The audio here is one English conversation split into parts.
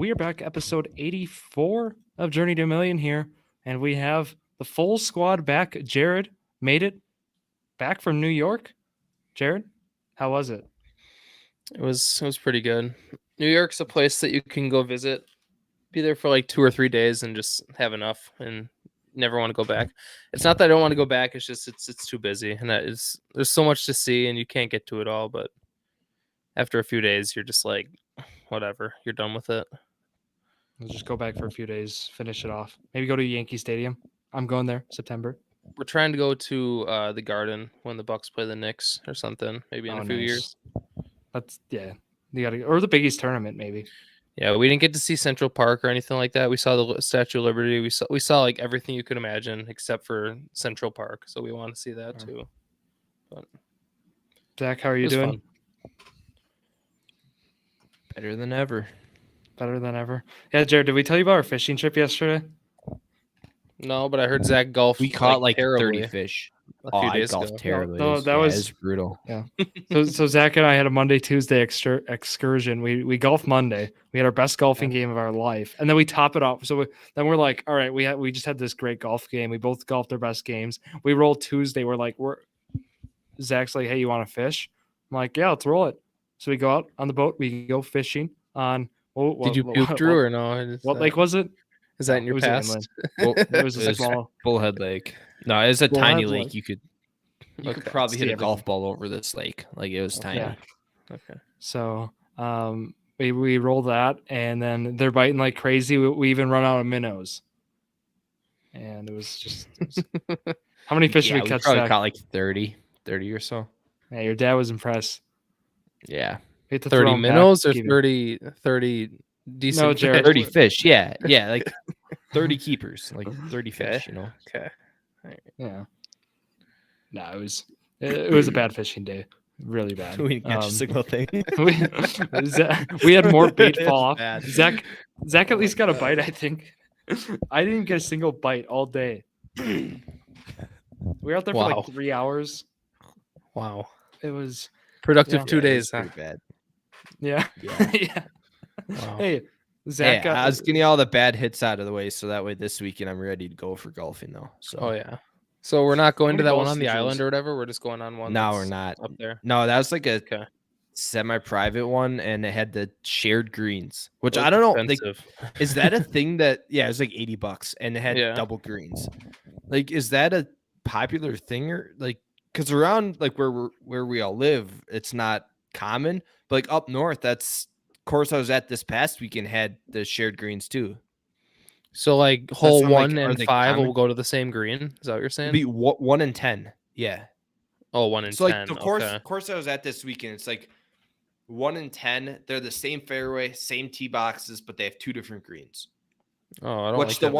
We are back, episode 84 of Journey to a Million here, and we have the full squad back. Jared made it back from New York. Jared, how was it? It was pretty good. New York's a place that you can go visit, be there for like 2 or 3 days, and just have enough and never want to go back. It's not that I don't want to go back. It's just it's too busy, and there's so much to see, and you can't get to it all. But after a few days, you're just like, whatever. You're done with it. We'll just go back for a few days, finish it off. Maybe go to Yankee Stadium. I'm going there September. We're trying to go to the Garden when the Bucks play the Knicks or something, maybe in a few years. That's you gotta, or the Big East tournament maybe. Yeah, we didn't get to see Central Park or anything like that. We saw the Statue of Liberty. We saw like everything you could imagine except for Central Park. So we want to see that too. But Zach, how are you doing? Fun. Better than ever. Better than ever. Yeah, Jared, did we tell you about our fishing trip yesterday? No, but I heard Zach golf. We caught like terribly 30 fish. a few I days golfed ago. terribly. No, that was brutal. Yeah. So Zach and I had a Monday, Tuesday excursion. We golfed Monday. We had our best golfing game of our life, and then we top it off. So then we're like, all right, we just had this great golf game. We both golfed our best games. We rolled Tuesday. Zach's like, hey, you want to fish? I'm like, yeah, let's roll it. So we go out on the boat. We go fishing on. Did you puke, Drew, or no? What lake was it? Is that in your past? It was a small Bullhead Lake. No, it was a tiny lake. Lake. You could probably hit a golf ball over this lake. Like it was tiny. Yeah. Okay. So we roll that, and then they're biting like crazy. We even run out of minnows, and it was just. How many fish did we catch? Probably caught like 30 or so. Yeah, your dad was impressed. Yeah. 30 minnows or 30 decent No, Jared. 30 fish. Yeah. Yeah. Like 30 keepers, like 30 fish, you know? Okay. Right. Yeah. No, it was a bad fishing day. Really bad. We didn't catch a single thing. we had more bait fall off. Bad. Zach at least got a bite, I think. I didn't get a single bite all day. We were out there for like 3 hours. Wow. It was productive 2 days. Pretty bad. Yeah. Yeah. Wow. Hey, Zach. I was getting all the bad hits out of the way, so that way this weekend I'm ready to go for golfing though. So. Oh yeah. So we're not going to that one on the island or whatever. We're just going on one. No, we're not up there. No, that was like a semi-private one, and it had the shared greens, which I don't know. Like, is that a thing that? Yeah, it was like $80, and it had double greens. Like, is that a popular thing or like? Because around like where we all live, it's not common. But like up north, that's course I was at this past weekend had the shared greens too. So like hole 1 and 5 will go to the same green. Is that what you're saying? It'd be 1 and 10. Yeah. Oh, 1 and 10. So like the course I was at this weekend, it's like 1 and 10. They're the same fairway, same tee boxes, but they have 2 different greens. Oh, I don't Which like the that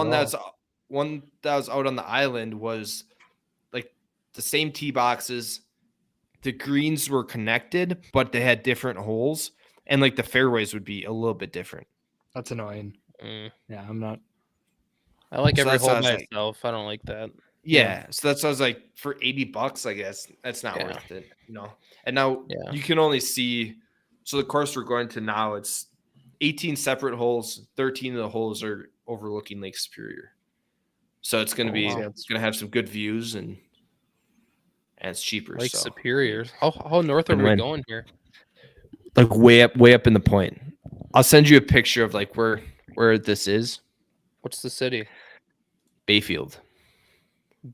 one that was out on the island was like the same tee boxes. The greens were connected, but they had different holes, and like the fairways would be a little bit different. That's annoying. Yeah, I'm not. I like every hole by itself. I don't like that. Yeah, so that's what I was like, for $80, I guess that's not worth it, you know. And now you can only see. So the course we're going to now, it's 18 separate holes. 13 of the holes are overlooking Lake Superior. So it's going to be it's going to have some good views and it's cheaper. Lake Superior. How north are we going here? Like way up in the point. I'll send you a picture of like where this is. What's the city? Bayfield.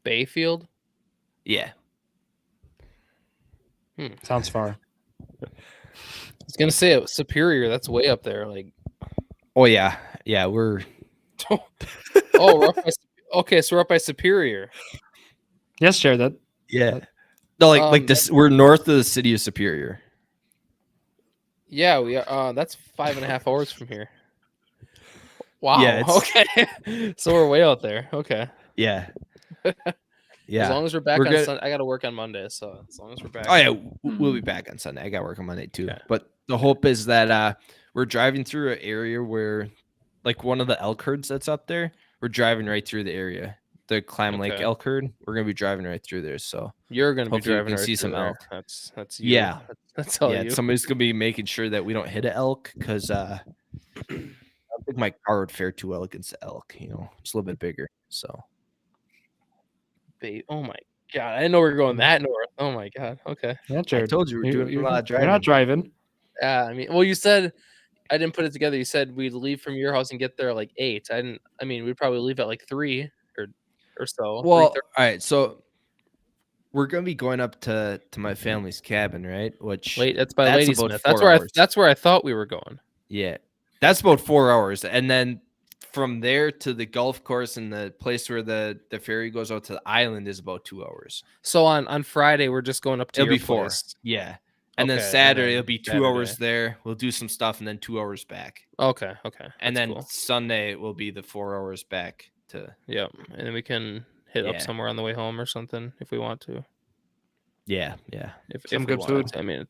Bayfield? Yeah. Sounds far. I was gonna say it was Superior. That's way up there. Like, oh yeah, we're. We're up by, okay, so we're up by Superior. Yes, Jared. That. Yeah. No, like this. We're north of the city of Superior. Yeah, we are. That's 5.5 hours from here. Wow. Yeah, okay. So we're way out there. Okay. Yeah. Yeah. As long as we're back on Sunday, I got to work on Monday. So as long as we're back. Oh yeah, we'll be back on Sunday. I got to work on Monday too. Yeah. But the hope is that we're driving through an area where, like one of the elk herds that's up there, we're driving right through the area. The Clam Lake elk herd. We're gonna be driving right through there. So you're gonna be driving right see some elk. That's you. Yeah. That's all you. Somebody's gonna be making sure that we don't hit an elk because. my car would fare too well against the elk. It's a little bit bigger. So. Oh my god! I didn't know we were going that north. Oh my god. Okay. Yeah, Jared. I told you we're doing a lot of driving. You're not driving. Yeah, I mean, well, you said I didn't put it together. You said we'd leave from your house and get there like 8. I mean, we'd probably leave at like 3 or so. Well, all right. So we're gonna be going up to my family's cabin, right? That's by Ladysmith. That's where I thought we were going. Yeah, that's about 4 hours, and then from there to the golf course and the place where the ferry goes out to the island is about 2 hours. So on Friday we're just going up to your place. Yeah. And then Saturday it'll be 2 hours there. We'll do some stuff and then 2 hours back. Okay. And then Sunday will be the 4 hours back to. Yep. And then we can hit up somewhere on the way home or something if we want to. Yeah. If some good food. I mean,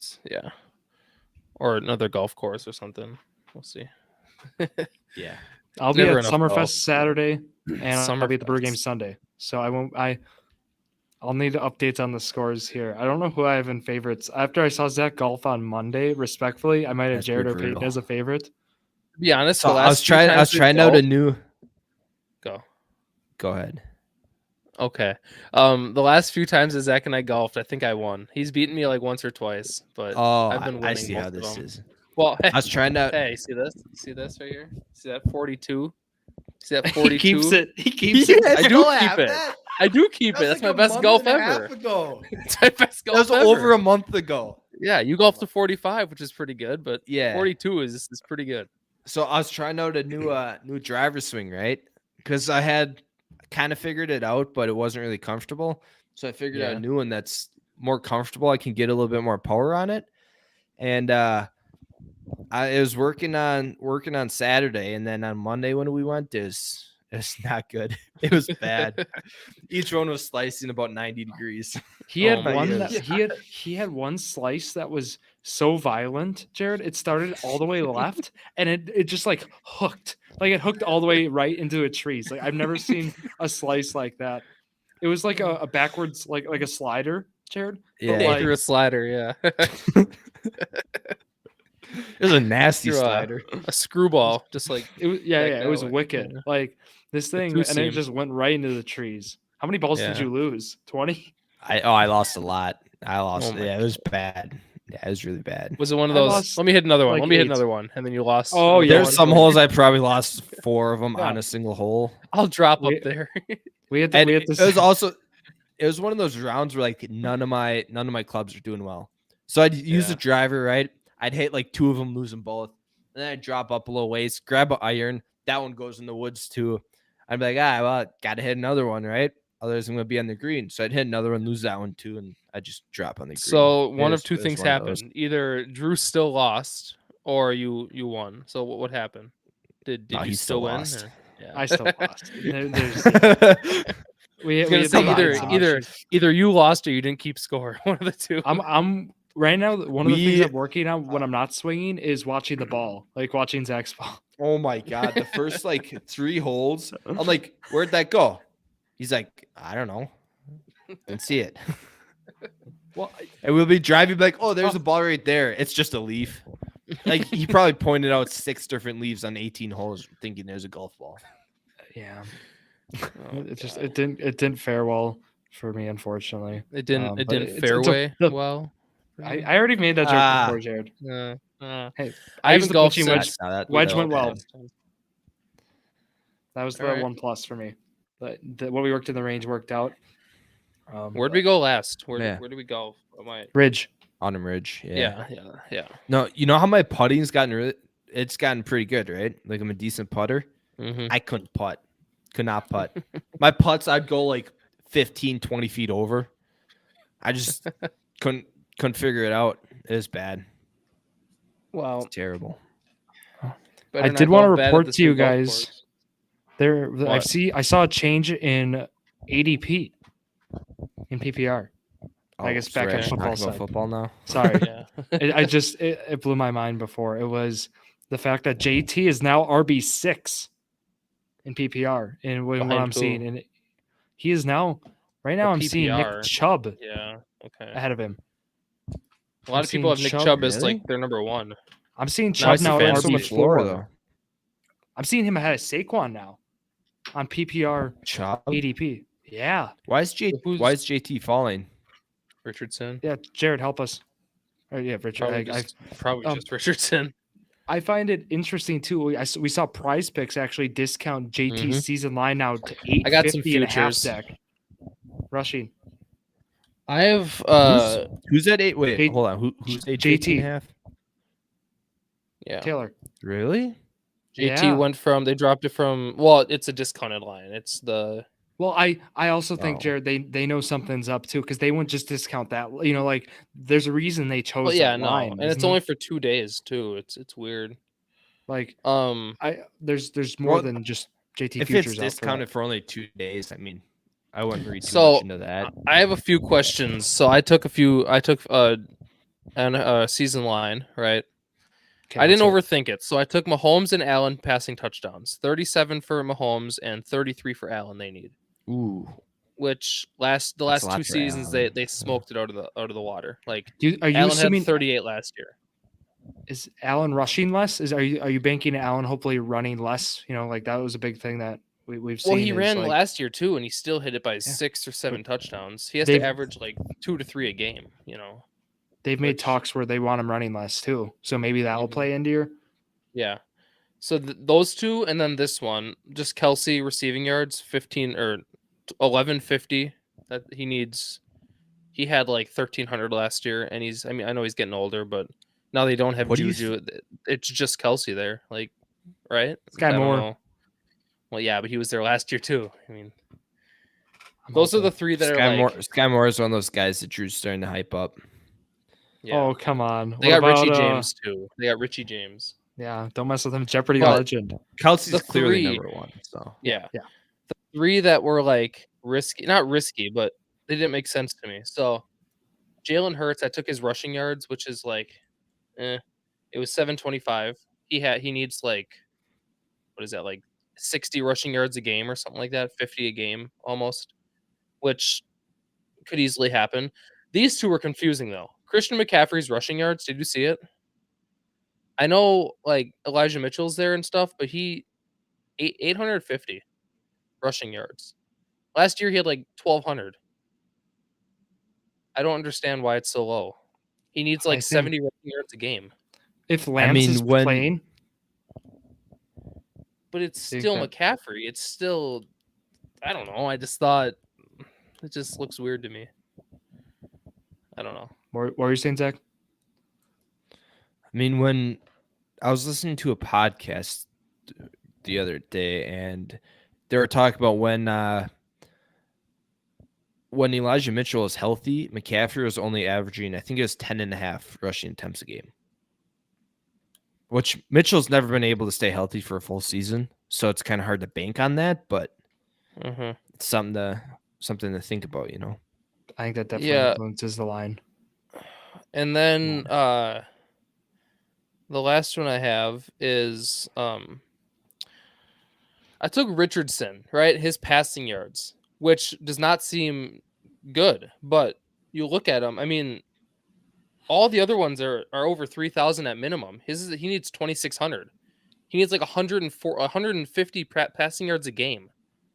or another golf course or something. We'll see. Yeah. I'll be at Summerfest Saturday, and I'll be at the Brew Game Sunday. So I'll need updates on the scores here. I don't know who I have in favorites. After I saw Zack golf on Monday, respectfully, I might have Jared or Peyton as a favorite. To be honest, so I was trying out a new. Go ahead. Okay. The last few times that Zack and I golfed, I think I won. He's beaten me like once or twice, but I've been winning. I see how this is. Well, I was trying to. Hey, see this? See this right here? See that 42? See that 42? He keeps it. I do keep it. I do keep it. That's my best golf ever. It's my best golf ever. That was over a month ago. Yeah, you golfed to 45, which is pretty good, but 42 is pretty good. So I was trying out a new driver swing, right? Because I had kind of figured it out, but it wasn't really comfortable. So I figured out a new one that's more comfortable. I can get a little bit more power on it, and I was working on Saturday, and then on Monday when we went, it's not good. It was bad. Each one was slicing about 90 degrees. He had he had one slice that was so violent, Jared. It started all the way left, and it just like hooked. Like it hooked all the way right into a tree. Like I've never seen a slice like that. It was like a backwards, like a slider, Jared. Yeah, through a slider. Yeah. It was a nasty slider, a screwball, just like it was. Yeah, it was wicked. Yeah. Like this thing, and it just went right into the trees. How many balls did you lose? 20? I lost a lot. I lost. It was bad. Yeah, it was really bad. Was it one of those? Let me hit another one. Let me hit another one, and then you lost. Oh yeah, there's some holes I probably lost 4 of them on a single hole. I'll drop up there. It was one of those rounds where like none of my clubs are doing well. So I'd use the driver, right? I'd hit like 2 of them, lose them both. And then I'd drop up a little ways, grab an iron. That one goes in the woods too. I'd be like, well, got to hit another one, right? Otherwise, I'm going to be on the green. So I'd hit another one, lose that one too, and I'd just drop on the green. So one of two things happened. Either Drew still lost or you won. So what happened? Did you still win? Yeah. I still lost. Either you lost or you didn't keep score. One of the two. I'm right now. One of the things I'm working on when I'm not swinging is watching the ball, like watching Zack's ball. Oh my god! The first like 3 holes, I'm like, where'd that go? He's like, I don't know. Didn't see it. Well, and we'll be driving like, oh, there's a ball right there. It's just a leaf. Like he probably pointed out 6 different leaves on 18 holes, thinking there's a golf ball. Yeah. It didn't fare well for me, unfortunately. It didn't fare well. I already made that joke before, Jared. Hey, I haven't golfed since. Wedge went well. That was the 1+ for me. But what we worked in the range worked out. Where'd we go last? Where did we go? Ridge. Autumn Ridge. Yeah. No, you know how my putting's gotten pretty good, right? Like I'm a decent putter. Mm-hmm. I couldn't putt. Could not putt. My putts, I'd go like 15, 20 feet over. I just couldn't figure it out. It was bad. Well, it's terrible. I did want to report to you guys. I saw a change in ADP in PPR. I guess back on football side. Football now. Sorry. It blew my mind before. It was the fact that JT is now RB6 in PPR and what I'm seeing, and he is now right now. I'm seeing Nick Chubb. Yeah. Okay. Ahead of him. A lot of people have Nick Chubb as like their number 1. I'm seeing Chubb now at RB4 though. I'm seeing him ahead of Saquon now on PPR Chubb? ADP. Yeah. Why is JT falling? Richardson. Yeah, Jared, help us. Yeah, Richard. Probably just Richardson. I find it interesting too. We saw Prize Picks actually discount JT's season line now to 850 and a half Zach. Rushing. I have who's at 8? Wait, hold on. Who's JT and a half? Yeah. Taylor. Really? JT went from they dropped it from well, it's a discounted line. It's the Well, I also think Jared they know something's up too because they wouldn't just discount that. You know, like there's a reason they chose that line, and it's only for 2 days too. It's weird. Like there's more than just JT if futures. If it's discounted for only 2 days, I mean, I wouldn't read too much into that. I have a few questions. So I took a season line, right? Okay, I didn't overthink it. So I took Mahomes and Allen passing touchdowns. 37 for Mahomes and 33 for Allen they need. Ooh. Which the last 2 seasons they smoked it out of the water. Like are you Allen assuming had 38 last year? Is Allen rushing less? Are you banking Allen hopefully running less? You know, like that was a big thing that we've seen. Well, he ran last year too, and he still hit it by 6 or 7 touchdowns. He has to average like 2 to 3 a game. You know, they've made talks where they want him running less too, so maybe that will play into your. Yeah, so those two, and then this one, just Kelsey receiving yards, 15 or 1150. That he needs. He had like 1300 last year, and I know he's getting older, but now they don't have Juju. It's just Kelsey there, like, right? Sky Moore. Well, yeah, but he was there last year too. I mean, those are the three that Sky Moore is one of those guys that Drew's starting to hype up. Yeah. Oh, come on. They got Richie James too. They got Richie James. Yeah, don't mess with him. Jeopardy legend. Kelsey's clearly number one. So yeah. The 3 that were like not risky, but they didn't make sense to me. So Jalen Hurts, I took his rushing yards, which is like, it was 725. He needs like, what is that, like 60 rushing yards a game or something like that, 50 a game almost, which could easily happen. These two were confusing though. Christian McCaffrey's rushing yards, did you see it? I know like Elijah Mitchell's there and stuff, but he 850 rushing yards. Last year he had like 1200. I don't understand why it's so low. He needs like 70 rushing yards a game. If Lance is playing, but it's still McCaffrey. It's still, I don't know. I just thought it just looks weird to me. I don't know. What were you saying, Zach? I mean, when I was listening to a podcast the other day, and they were talking about when Elijah Mitchell is healthy, McCaffrey was only averaging, I think it was 10.5 rushing attempts a game. Which Mitchell's never been able to stay healthy for a full season, so it's kind of hard to bank on that, but it's something to think about, you know. I think that definitely influences the line. And then the last one I have is I took Richardson, right? His passing yards, which does not seem good, but you look at him, I mean, all the other ones are over 3,000 at minimum. He needs 2,600. He needs like 150 passing yards a game.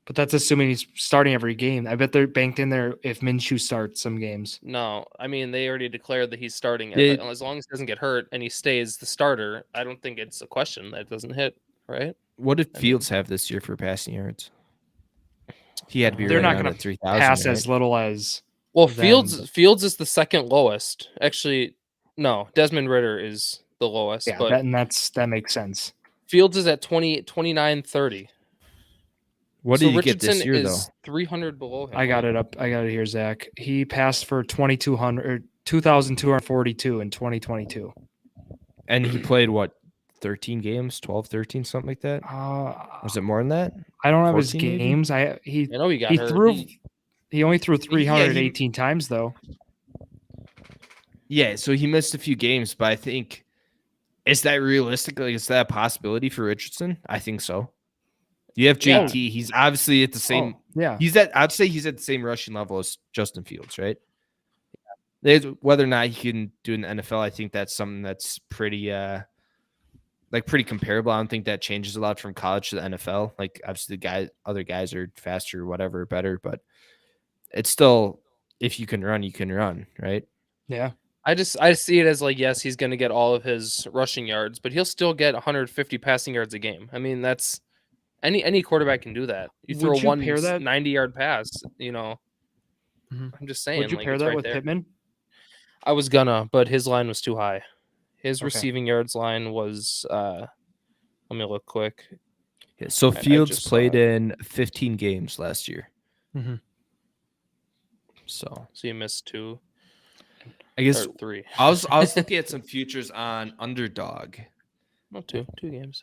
But that's assuming he's starting every game. I bet they're banked in there if Minshew starts some games. No, I mean, they already declared that he's starting. As long as he doesn't get hurt and he stays the starter, I don't think it's a question that it doesn't hit, right? What did Fields have this year for passing yards? He had to be. They're not going to pass as little as. Well, Fields is the second lowest. Actually, no, Desmond Ridder is the lowest. Yeah, but that makes sense. Fields is at 29.30. What did you get this year, though? 300 below him. I got it up. I got it here, Zach. He passed for 2,242 in 2022. And he played, what, 13 games? 12, 13, something like that? Was it more than that? I don't have his games. I know he got hurt. He only threw 318 times, though. Yeah, so he missed a few games, but I think, is that realistic? Like, is that a possibility for Richardson? I think so. You have JT. Yeah. He's obviously at the same. I'd say he's at the same rushing level as Justin Fields, right? Yeah. Whether or not he can do in the NFL, I think that's something that's pretty like pretty comparable. I don't think that changes a lot from college to the NFL. Like obviously other guys are faster, whatever, better, but it's still, if you can run, you can run, right? Yeah. I see it as like, yes, he's going to get all of his rushing yards, but he'll still get 150 passing yards a game. I mean, that's any quarterback can do that. You throw one 90-yard pass, Mm-hmm. I'm just saying. Would you pair that with Pittman? I was gonna, but his line was too high. His receiving yards line was, let me look quick. Yeah, so Fields played in 15 games last year. Mm-hmm. So you missed 2. I guess 3. I was looking at some futures on Underdog. No, 2 games.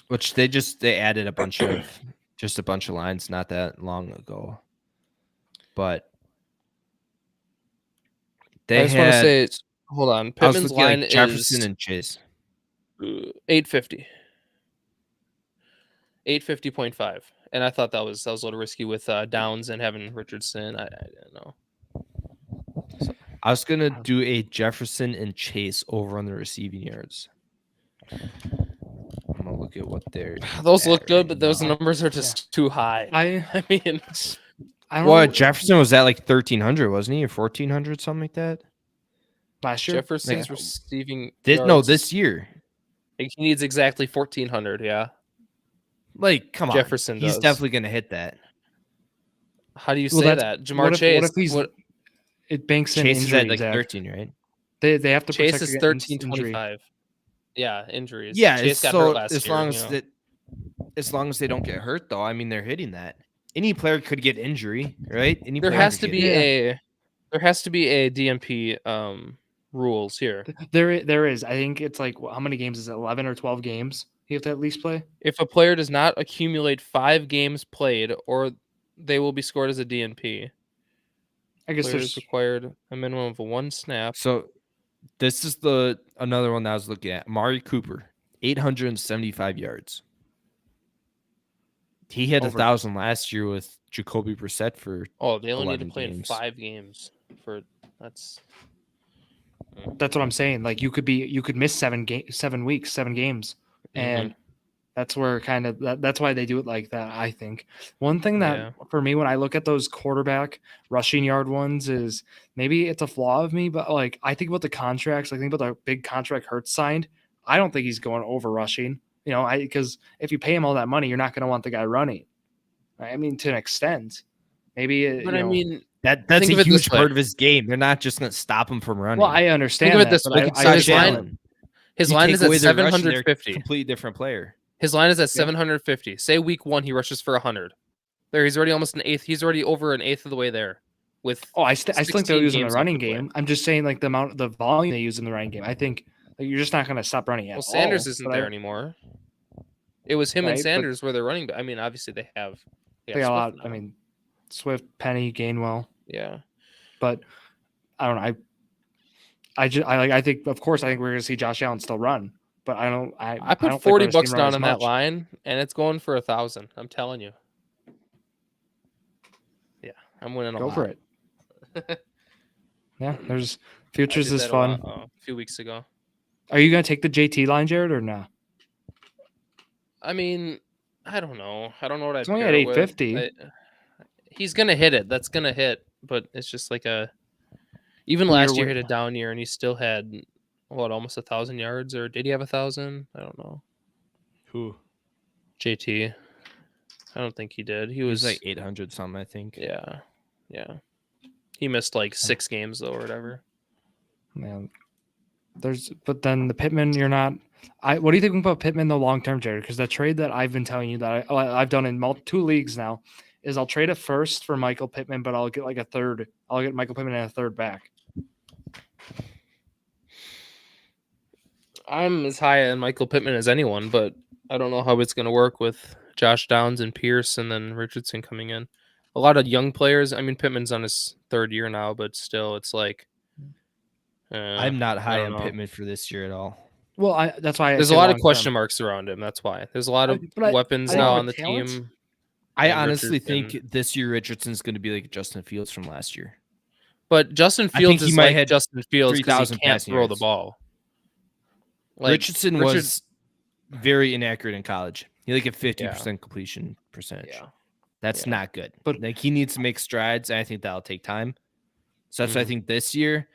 Which they added a bunch of lines not that long ago. But I just want to say, hold on. Pittman's line is Jefferson and Chase. 850. 850.5. And I thought that was a little risky with Downs and having Richardson. I didn't know. So, I was gonna do a Jefferson and Chase over on the receiving yards. I'm gonna look at what those look good, but those numbers are just too high. I mean, Jefferson was at like 1,300, wasn't he, or 1,400, something like that? Last year, Jefferson's receiving yards, no, this year. He needs exactly 1,400. Yeah, like come on, Jefferson. He's definitely gonna hit that. How do you say that, Jamar Chase? It banks in Chase injury, is at like Zach. 13, right? They have to. Chase is 13.25. Yeah, injuries. Yeah, Chase got hurt last year. As long as they don't get hurt, though, I mean, they're hitting that. Any player could get injury, right? There has to be a DMP rules here. There is. I think it's like how many games is it? 11 or 12 games you have to at least play. If a player does not accumulate 5 games played, or they will be scored as a DNP. I guess there's required a minimum of 1 snap. So this is another one that I was looking at. Amari Cooper, 875 yards. He hit 1,000 last year with Jacoby Brissett for. Oh, they only need to play in 5 games for that's. That's what I'm saying. Like you could miss 7 weeks, 7 games, and that's where kind of that's why they do it like that. I think one thing that for me when I look at those quarterback rushing yard ones is maybe it's a flaw of me, but like I think about the contracts. I think about the big contract Hurts signed. I don't think he's going over rushing. Because if you pay him all that money, you're not going to want the guy running. Right? I mean, to an extent, maybe. But I mean, that's a huge part of his game. They're not just going to stop him from running. Well, I understand. Think of it this way. His line is at 750. Completely different player. His line is at 750. Say week 1 he rushes for 100. There, he's already almost an eighth. He's already over an eighth of the way there. With I still think they're using the running game. I'm just saying like the volume they use in the running game. I think you're just not going to stop running. Well, Sanders isn't there anymore. It was him and Sanders where they're running. But I mean, obviously they have. They got a lot. I mean, Swift, Penny, Gainwell. Yeah, but I don't know. I think of course we're going to see Josh Allen still run, but I don't. I put $40 down on that line, and it's going for 1,000. I'm telling you. Yeah, I'm winning a lot. Go for it. Yeah, there's futures is fun. A few weeks ago. Are you going to take the JT line, Jared, or no? I mean, I don't know. I don't know what I'd. It's only at 850. He's gonna hit it. That's gonna hit, but it's just like even last year hit a down year, and he still had almost 1,000 yards, or did he have 1,000? I don't know. Who? JT. I don't think he did. He was like 800 something, I think. Yeah. He missed like 6 games though, or whatever. Man, but then the Pittman, you're not. What do you think about Pittman in the long term, Jared? Because the trade that I've been telling you that I've done in 2 leagues now is I'll trade a first for Michael Pittman, but I'll get like a third. I'll get Michael Pittman and a third back. I'm as high on Michael Pittman as anyone, but I don't know how it's going to work with Josh Downs and Pierce and then Richardson coming in. A lot of young players. I mean, Pittman's on his 3rd year now, but still, it's like. I'm not high on Pittman for this year at all. Well, that's why there's a lot of question marks around him. That's why there's a lot of weapons now on the team. I honestly think this year Richardson's going to be like Justin Fields from last year. But Justin Fields is like Justin Fields because he can't throw the ball. Like, Richardson was very inaccurate in college. He like a 50% completion percentage. Yeah. That's not good. But like he needs to make strides, and I think that'll take time. So that's why I think this year,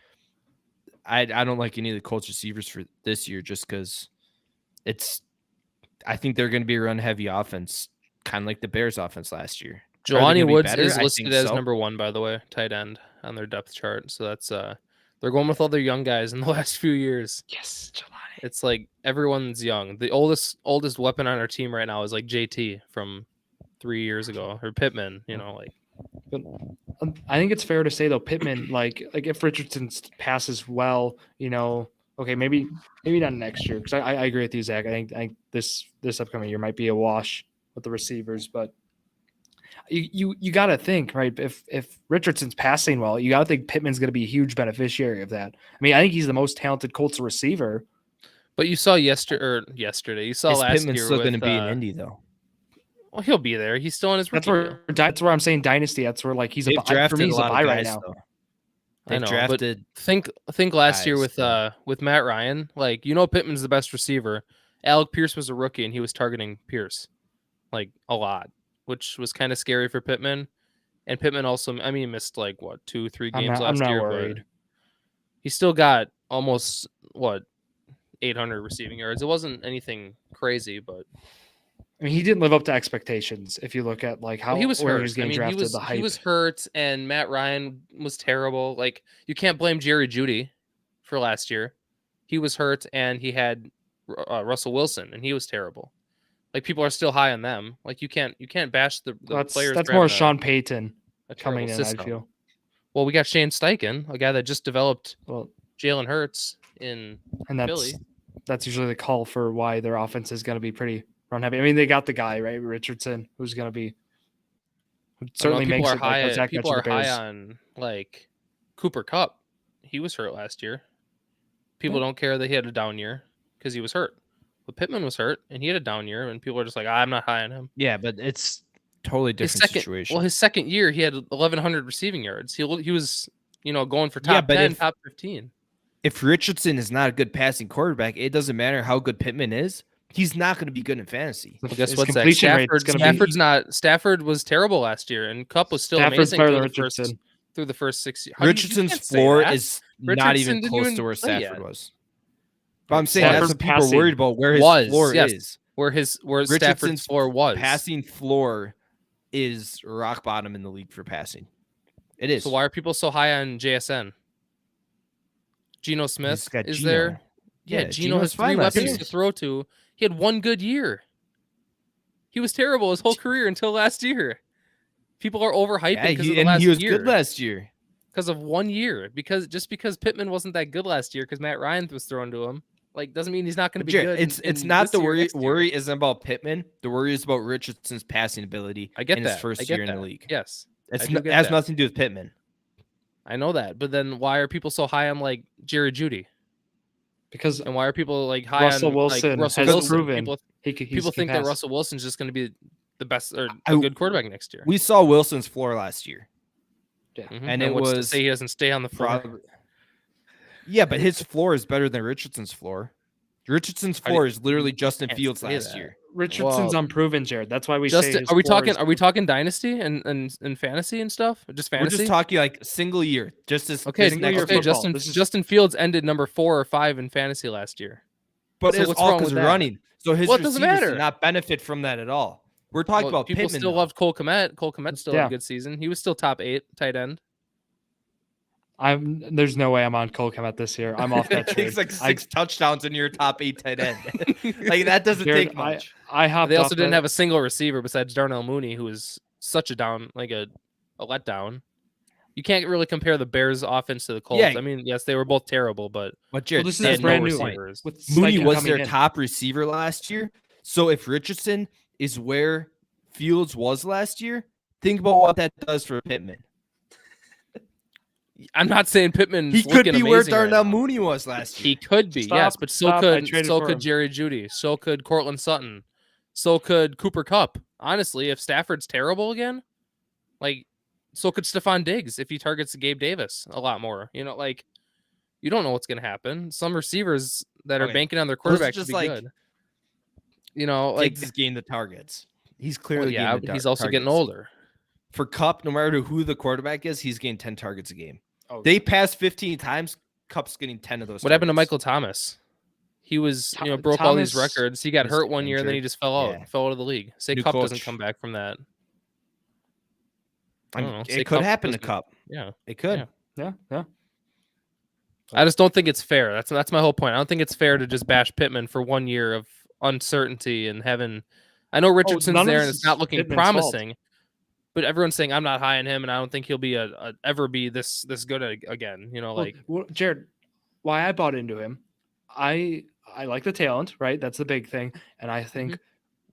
I don't like any of the Colts receivers for this year just because I think they're going to be a run-heavy offense, kind of like the Bears' offense last year. Jelani Woods is listed as number 1, by the way, tight end on their depth chart. So that's they're going with all their young guys in the last few years. Yes, Jelani. It's like everyone's young. The oldest weapon on our team right now is like JT from 3 years ago, or Pittman. But I think it's fair to say though, Pittman, like if Richardson passes well, okay, maybe not next year, because I agree with you, Zach. I think this upcoming year might be a wash with the receivers, but you got to think, right? If Richardson's passing well, you got to think Pittman's going to be a huge beneficiary of that. I mean, I think he's the most talented Colts receiver. But you saw yesterday. You saw last Pittman's year still going to be in Indy though. Well, he'll be there. He's still in his rookie. That's where I'm saying dynasty. That's where like he's a buy for me. He's a buy right now. I know, drafted. But think last year with Matt Ryan, like Pittman's the best receiver. Alec Pierce was a rookie and he was targeting Pierce like a lot, which was kind of scary for Pittman. And Pittman also, I mean, he missed like 2-3 games last year. Worried. But he still got almost 800 receiving yards. It wasn't anything crazy, but I mean, he didn't live up to expectations. If you look at like how he was where hurt. he was getting drafted, the hype. He was hurt, and Matt Ryan was terrible. Like you can't blame Jerry Jeudy for last year. He was hurt, and he had Russell Wilson, and he was terrible. Like people are still high on them. Like you can't bash the players. That's more Sean Payton coming in. System. I feel. Well, we got Shane Steichen, a guy that just developed Jalen Hurts in Philly. That's usually the call for why their offense is going to be pretty run heavy. I mean, they got the guy, right, Richardson, who's going to be certainly makes it. People are high on like Cooper Kupp. He was hurt last year. People don't care that he had a down year because he was hurt. But Pittman was hurt and he had a down year, and people are just like, I'm not high on him. Yeah, but it's totally different situation. Well, his second year, he had 1,100 receiving yards. He was, going for top 10, top 15. If Richardson is not a good passing quarterback, it doesn't matter how good Pittman is. He's not going to be good in fantasy. Well, guess what? Stafford was terrible last year, and Kupp was still amazing through the first 6 years. Richardson's floor is not even close to where Stafford was. But I'm saying that's what people are worried about. Where his floor is, where Stafford's floor was. Passing floor is rock bottom in the league for passing. It is. So why are people so high on JSN? Geno Smith is there. Yeah, Geno has 3 weapons to throw to. He had 1 good year. He was terrible his whole career until last year. People are overhyping because of the last year. He was good last year. Because of 1 year. Because Pittman wasn't that good last year because Matt Ryan was thrown to him. Like, doesn't mean he's not going to be good. It's not the worry. Worry isn't about Pittman. The worry is about Richardson's passing ability. I get in his first year in the league. Yes, it has nothing to do with Pittman. I know that, but then why are people so high on like Jerry Jeudy? And why are people like high Russell on Wilson? Russell Wilson? Proven people think that Russell Wilson's just going to be the best or a good quarterback next year. We saw Wilson's floor last year, and it was to say he doesn't stay on the floor. Yeah, but his floor is better than Richardson's floor. Richardson's floor is literally Justin Fields last year. Richardson's unproven, Jared. That's why we say. Are we talking dynasty and fantasy and stuff? Just fantasy. We're just talking like single year. Justin Fields ended number 4 or 5 in fantasy last year. But it's all because of running. So his receivers did not benefit from that at all. We're talking about people Pittman. Still loved Cole Kmet. Cole Kmet still had a good season. He was still top 8 tight end. There's no way I'm on Cole Kmet this year. I'm off that trade. He's like 6 touchdowns in your top 8 tight end. Like that doesn't take much. They also didn't have a single receiver besides Darnell Mooney, who was such a down, like a letdown. You can't really compare the Bears' offense to the Colts. Yeah. I mean, yes, they were both terrible, but Jared, this is brand new. Mooney was their top receiver last year. So if Richardson is where Fields was last year, think about what that does for Pittman. I'm not saying Pittman. He could be where Darnell Mooney was last year. He could be, yes, but so could Jerry Jeudy. So could Cortland Sutton. So could Cooper Kupp. Honestly, if Stafford's terrible again, like, so could Stephon Diggs if he targets Gabe Davis a lot more. You know, like, you don't know what's going to happen. Some receivers that are banking on their quarterback should be good. You know, like Diggs is getting the targets. He's well, clearly yeah, getting but the he's also getting targets. older. For Cup, no matter who the quarterback is, he's getting 10 targets a game. Oh, They passed 15 times. Cup's getting 10 of those. What happened to Michael Thomas? He was, broke all these Thomas records. He got was hurt one year, and then he injured. just fell out of the league. Say New Cup doesn't coach. come back from that. I don't mean, know. it could happen to doesn't- Cup. Yeah. It could. Yeah. I just don't think it's fair. That's my whole point. I don't think it's fair to just bash Pittman for 1 year of uncertainty and having. I know Richardson's none of there this and it's is not looking Pittman's fault. promising, but everyone's saying I'm not high on him and I don't think he'll be ever be this good again. Well, Jared, why I bought into him, I like the talent, right? That's the big thing, and I think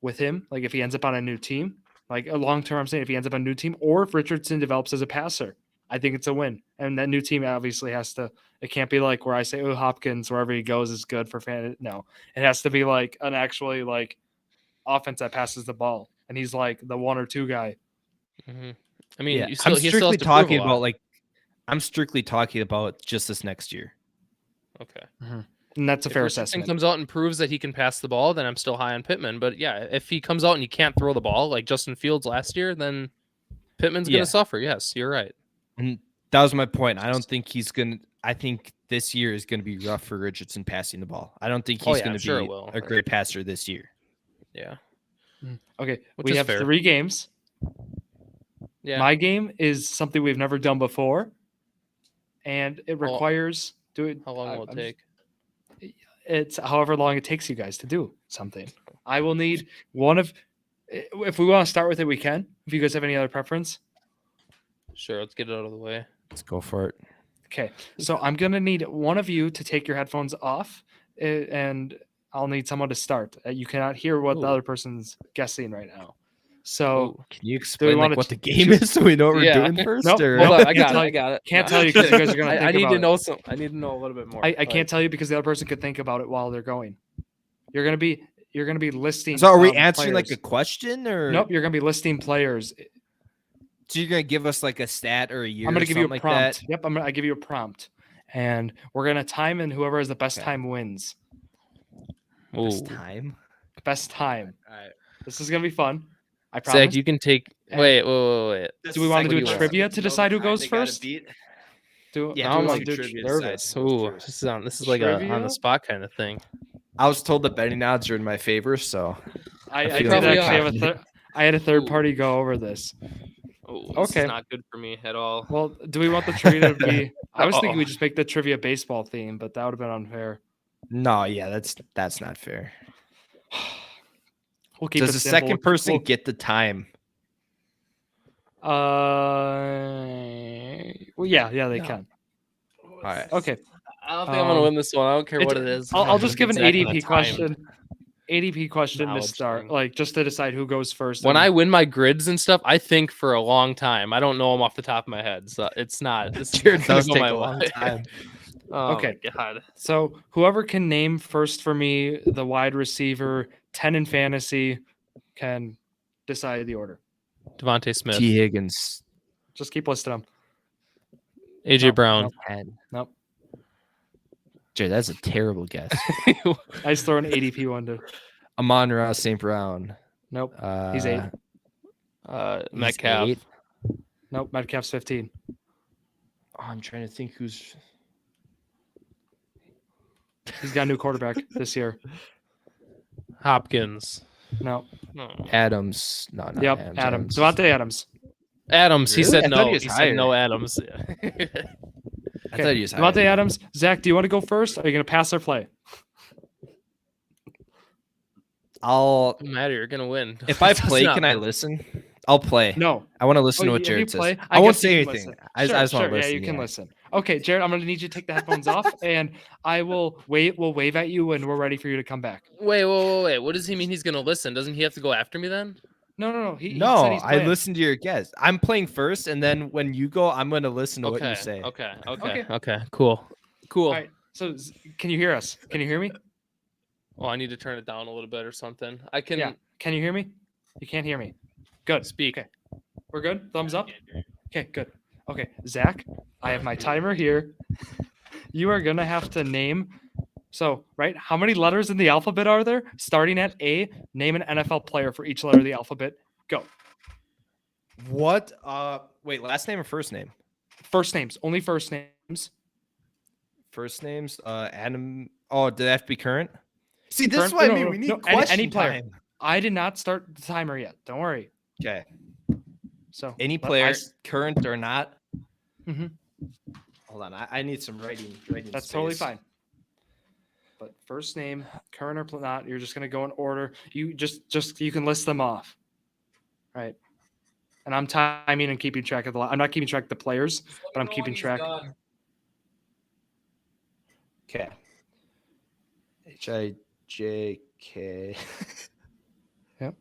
with him, like if he ends up on a new team, like a long term, I'm saying if he ends up on a new team, or if Richardson develops as a passer, I think it's a win. And that new team obviously has to. It can't be like where I say, "Oh, Hopkins, wherever he goes is good for fan." No, it has to be like an actually like offense that passes the ball, and he's like the 1 or 2 guy. Mm-hmm. I mean, Yeah, he still I'm has strictly to prove a talking lot. about I'm strictly talking about just this next year. Okay. And that's a fair Richardson assessment. comes out and proves that he can pass the ball, then I'm still high on Pittman. But yeah, if he comes out and he can't throw the ball like Justin Fields last year, then Pittman's going Yeah. to suffer. Yes, you're right. And that was my point. I don't think he's going to. I think this year is going to be rough for Richardson passing the ball. I don't think he's going to be a great passer this year. Yeah. Okay, Which we is have fair. 3 games. Yeah. My game is something we've never done before, and it requires How long will it take? It's however long it takes you guys to do something. I will need one of. If we want to start with it, we can. If you guys have any other preference, Sure, let's get it out of the way. Let's go for it. okay. So I'm gonna need one of you to take your headphones off, and I'll need someone to start. You cannot hear what the other person's guessing right now. So can you explain want what to the game is so we know what we're doing first? Nope. Or? Hold on, I Can't got it. Can't tell you because you guys are gonna. Think I need about to it. know some. I need to know a little bit more. I can't tell you because the other person could think about it while they're going. You're gonna be listing. So are we answering players. like a question or? Nope. You're gonna be listing players. So you're gonna give us like a stat or a year? I'm gonna or give you a something prompt. like that? Yep. I give you a prompt, and we're gonna time, and whoever has the best time wins. Best time. Best time. All right. This is gonna be fun. I promise. Zach, you can take. Wait. Do we want to do a trivia to decide who goes first? Yeah, I'm like nervous. Ooh, this is like a on the spot kind of thing. I was told the betting odds are in my favor, so I feel did like actually have I had a third party go over this. Oh, this is not good for me at all. Well, do we want the trivia to be? I was thinking we just make the trivia baseball theme, but that would have been unfair. no, yeah, that's not fair. We'll keep Does it the simple. second person get the time? Well, yeah, they can. All right. Okay. I don't think I'm gonna win this one. I don't care what it is. I'll just give an Zach on ADP the question. ADP question to knowledge start, thing. like just to decide who goes first. When I win my grids and stuff, I think for a long time. I don't know them off the top of my head, so it's not. This Jared does go take my a long way. time. Oh, Okay. my God. So whoever can name first for me the wide receiver 10 in fantasy can decide the order. Devontae Smith, T. Higgins. Just keep listing them. AJ Brown. Nope. Jared, that's a terrible guess. I just throw an ADP one to. Amon-Ra St. Brown. Nope. He's 8. Metcalf. 8. Nope. Metcalf's 15. Oh, I'm trying to think who's. He's got a new quarterback this year. Hopkins. No. Adams. No, not Yep. Adams. Devontae Adams. Adams. He Really? said I thought no. he was He higher. said no. Adams. I thought he was higher. Devontae Adams. Zach, do you want to go first? Or are you going to pass or play? Doesn't matter. You're gonna win. If I It does play, not can I matter. listen? I'll play. No. I want to listen to Oh, what if you Jared play, says. I won't guess say you can anything. listen. I just want to Yeah, listen. you can listen. Okay, Jared, I'm going to need you to take the headphones off, and I will wait. We'll wave at you, and we're ready for you to come back. Wait. What does he mean? He's gonna listen? Doesn't he have to go after me then? No. He said No, he's I playing. listened to your guess. I'm playing first, and then when you go, I'm going to listen to what you say. Okay. Cool. All right. So, can you hear us? Can you hear me? Well, I need to turn it down a little bit or something. I can. Yeah. Can you hear me? You can't hear me. Good. Speak. Okay. We're good? Thumbs up? Okay, good. Okay, Zach, I have my timer here. You are going to have to name So, right, how many letters in the alphabet are there? Starting at A, name an NFL player for each letter of the alphabet. Go. What? Wait, last name or first name? First names, only first names. First names. Adam. Oh, did that have to be current? See, this Current- is what I no, mean. no, We need no, question any player. time. I did not start the timer yet. Don't worry. Okay. So Any player, current or not. Mhm. Hold on. I need some writing. That's space. totally fine. But first name, current or not, you're just gonna go in order. You just you can list them off. Right. And I'm timing and keeping track of I'm not keeping track of the players, but I'm keeping track. Okay. HIJK. Yep.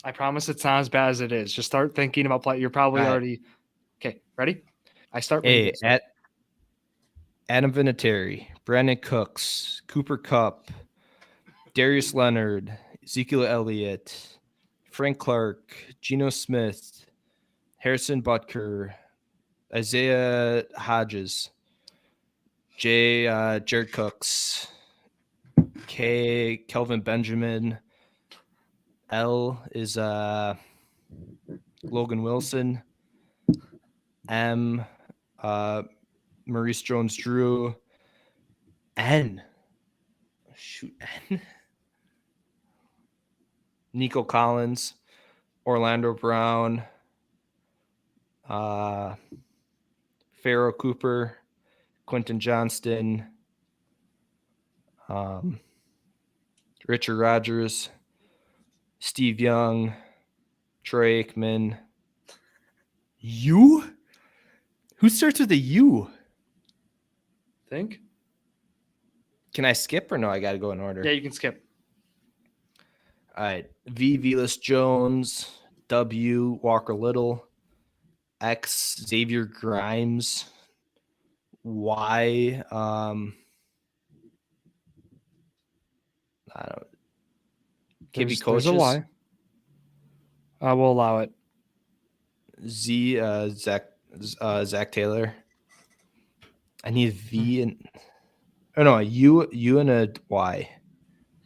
I promise it's not as bad as it is. Just start thinking about play. You're probably already okay. Ready? I start. At Adam Vinatieri, Brandon Cooks, Cooper Kupp, Darius Leonard, Ezekiel Elliott, Frank Clark, Geno Smith, Harrison Butker, Isaiah Hodges, Jared Cooks, K Kelvin Benjamin, L is Logan Wilson, M Maurice Jones-Drew, N Nico Collins, Orlando Brown, Pharaoh Cooper, Quentin Johnston, Richard Rodgers, Steve Young, Troy Aikman. U? Who starts with a U? Think. Can I skip or no? I got to go in order. Yeah, you can skip. All right. V. Velas Jones. W. Walker Little. X. Xavier Grimes. Y. I don't. KB coaches. There's a Y. I will allow it. Z. Zach Taylor. I need V and a U and a Y.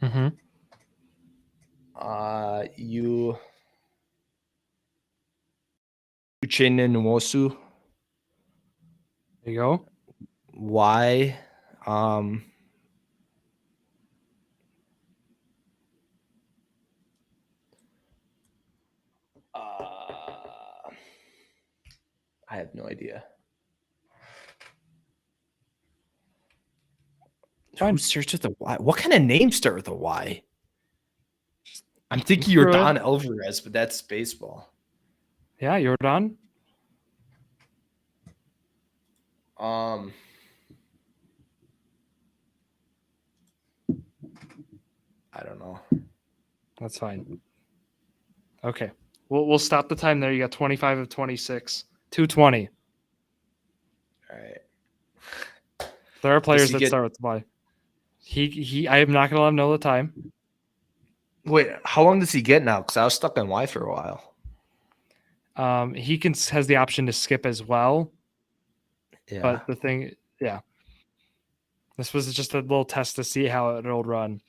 Mm-hmm. U. Uchenna Nwosu. There you go. Y. I have no idea. Who starts with a Y? What kind of names start with a Y? I'm thinking you're Don Alvarez, but that's baseball. Yeah, you're done. I don't know. That's fine. Okay. We'll stop the time there. You got 25 of 26. 220. All right. There are players that start with Y. I am not going to let him know the time. Wait, how long does he get now? Because I was stuck on Y for a while. He has the option to skip as well. Yeah. But the thing, yeah. This was just a little test to see how it'll run.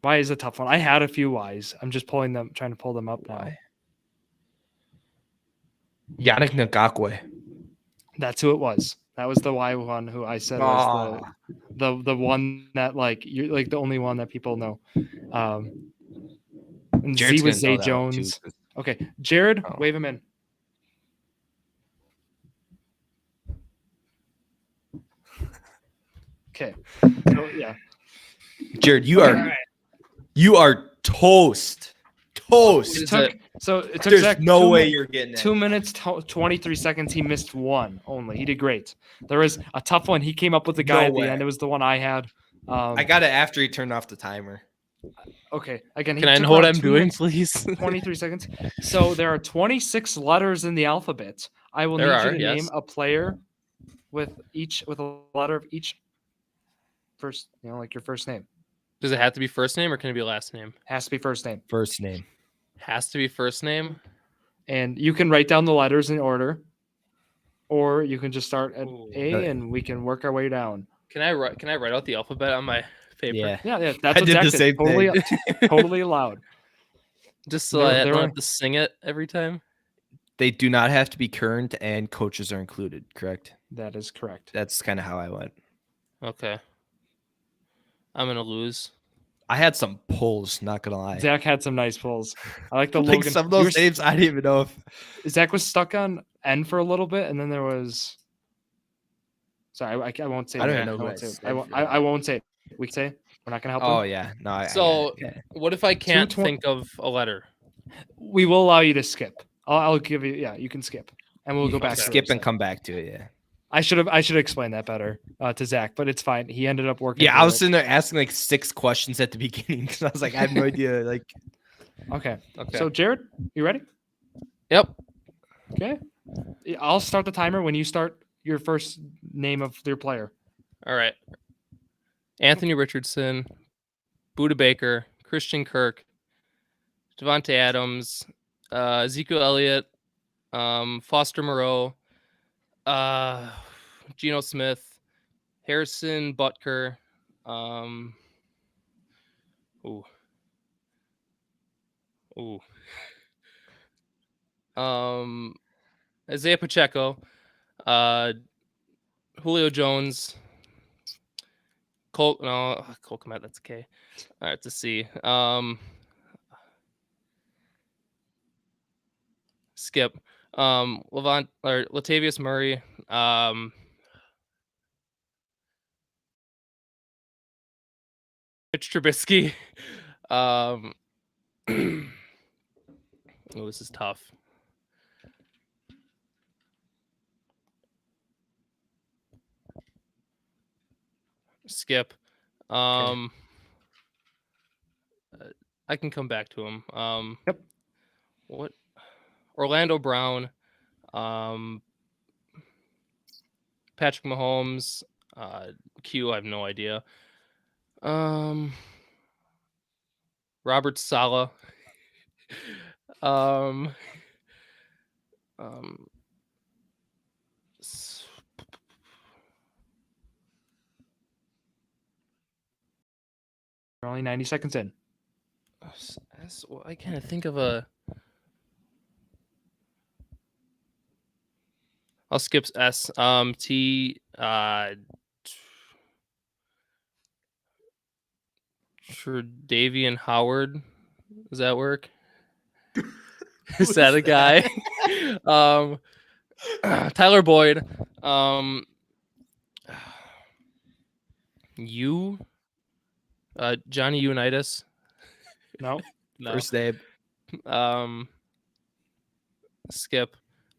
Y is a tough one. I had a few Ys. I'm just trying to pull them up now. Yannick Ngakoue. That's who it was. That was the Y one who I said was the one that you're like the only one that people know. And Z was Zay Jones. Okay, Jared, wave him in. Okay, so yeah, Jared, you are toast. It took There's Zach no way you're getting it. 2 minutes 23 seconds. He missed one only. He did great. There was a tough one. He came up with the guy at the end. It was the one I had. I got it after he turned off the timer. Okay. Again, can I know what I'm doing, please? 23 seconds. So there are 26 letters in the alphabet. I will need you to name a player with a letter of each first. Like your first name. Does it have to be first name or can it be last name? Has to be first name. First name. Has to be first name. And you can write down the letters in order, or you can just start at A and we can work our way down. Can I write out the alphabet on my paper? Yeah. Yeah. That's I what did Zack the did. same Totally, thing. totally allowed. Just so I don't have to sing it every time. They do not have to be current, and coaches are included, correct? That is correct. That's kind of how I went. Okay. I'm going to lose. I had some pulls, not going to lie. Zack had some nice pulls. I like the like Logan. some of those names, I didn't even know if... Zack was stuck on N for a little bit, and then there was... Sorry, I won't say it. I don't even know I won't say it. We can say it. We're not going to help Oh, him? yeah. No. So, what if I can't think of a letter? We will allow you to skip. I'll give you... Yeah, you can skip. And we'll go back to skip and come back to it, yeah. I should explain that better to Zack, but it's fine. He ended up working. Yeah, I was sitting there asking like 6 questions at the beginning because I was like, I have no idea. Like, okay. So Jared, you ready? Yep. Okay. I'll start the timer when you start your first name of your player. All right. Anthony Richardson, Buda Baker, Christian Kirk, Devontae Adams, Ezekiel Elliott, Foster Moreau, Geno Smith, Harrison Butker, Isaiah Pacheco, Julio Jones, Cole Kmet, that's okay. All right, it's a C. Skip. Latavius Murray. Mitch Trubisky. Oh, this is tough. Skip. I can come back to him. Yep. What? Orlando Brown, Patrick Mahomes, Q. I have no idea. Robert Saleh. We're only 90 seconds in. I can't think of a. I'll skip S. T. Tre'Davious Howard. Does that work? Is that a guy? Tyler Boyd. Johnny Unitas. No. First name. Skip.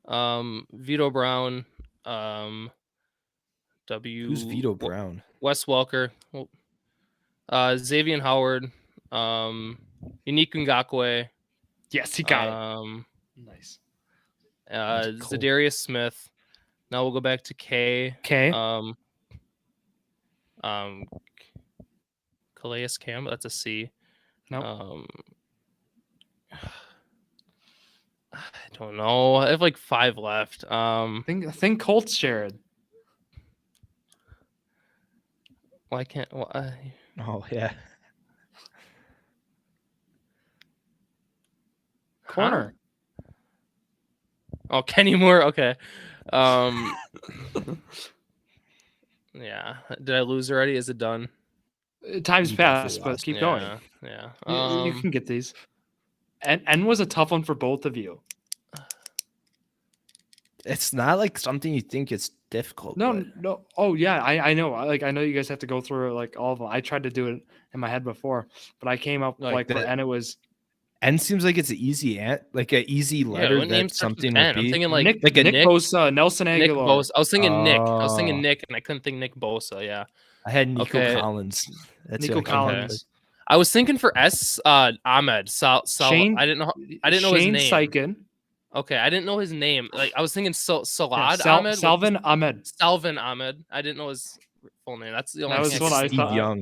Vito Brown. Who's Vito Brown? Wes Welker. Xavier Howard. Unique Ngakwe. Yes, he got it. Nice. Cool. Zadarius Smith. Now we'll go back to K. K. Calais Campbell. That's a C. No. I don't know. I have like 5 left. Think Colts, Jared. Why can't? Oh yeah. Corner. Oh, Kenny Moore. Okay. Yeah. Did I lose already? Is it done? Time's passed, but keep going. Yeah. You can get these. N was a tough one for both of you. It's not like something you think it's difficult. No. Oh yeah, I know. I know you guys have to go through like all of them. I tried to do it in my head before, but I came up like for N. It was N seems like it's an easy easy letter. That something would be. I'm thinking like Nick Bosa, Nelson Aguilar. Nick Bosa. I was thinking Nick. I was thinking Nick, and I couldn't think Nick Bosa. Yeah. I had Nico Collins. That's Nico Collins. I was thinking for S. Ahmed. Shane. I didn't know his Shane name. Sykin. Okay, I didn't know his name. Like I was thinking Salad Ahmed. Salvin Ahmed. I didn't know his full name. That's the only. That was what I thought.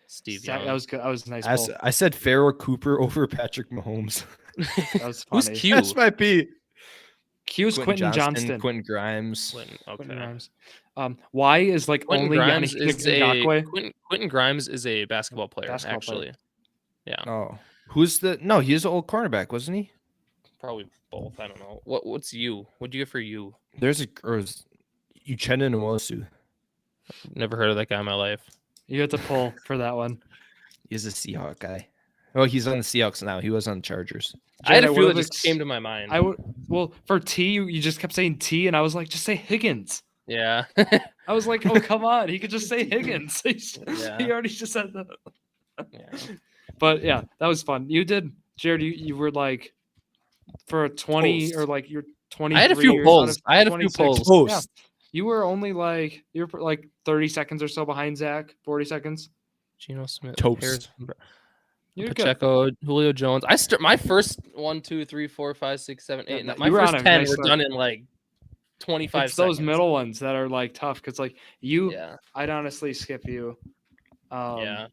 Steve Young. That was good. That was nice. I said Pharaoh Cooper over Patrick Mahomes. That was Who's funny. Q? This might be Q's Quentin Johnston. Quentin Grimes. Quentin Quentin okay. Grimes. Y is like Quentin only Grimes Yannick is a Ngakoue. Quentin Grimes is a basketball player, Basketball actually. player. Yeah, Oh, who's the? No, he's an old cornerback, wasn't he? probably both. I don't know. What's you? What'd you get for you? There's a Uchenna Nwosu. Never heard of that guy in my life. You have to pull for that one. He's a Seahawk guy. Oh, he's on the Seahawks now. He was on the Chargers. I had a Jared, few that would've just came to my mind. I would. Well, for T, you just kept saying T, and I was like, just say Higgins. Yeah. I was like, oh come on, he could just say Higgins. Yeah. He already just said that. Yeah. But yeah, that was fun. You did, Jared. You were like for a 20 Post. or like you're 20. I had a few polls. I had a few polls. Yeah. You were only like 30 seconds or so behind Zach. 40 seconds. Geno Smith, Toast. Harrison, You're good. Pacheco, Julio Jones. My first 1, 2, 3, 4, 5, 6, 7, 8. Yeah, My you were first on a 10 nice were start. done in like 25 It's seconds. those middle ones that are like tough because like you, Yeah. I'd honestly skip you. Yeah.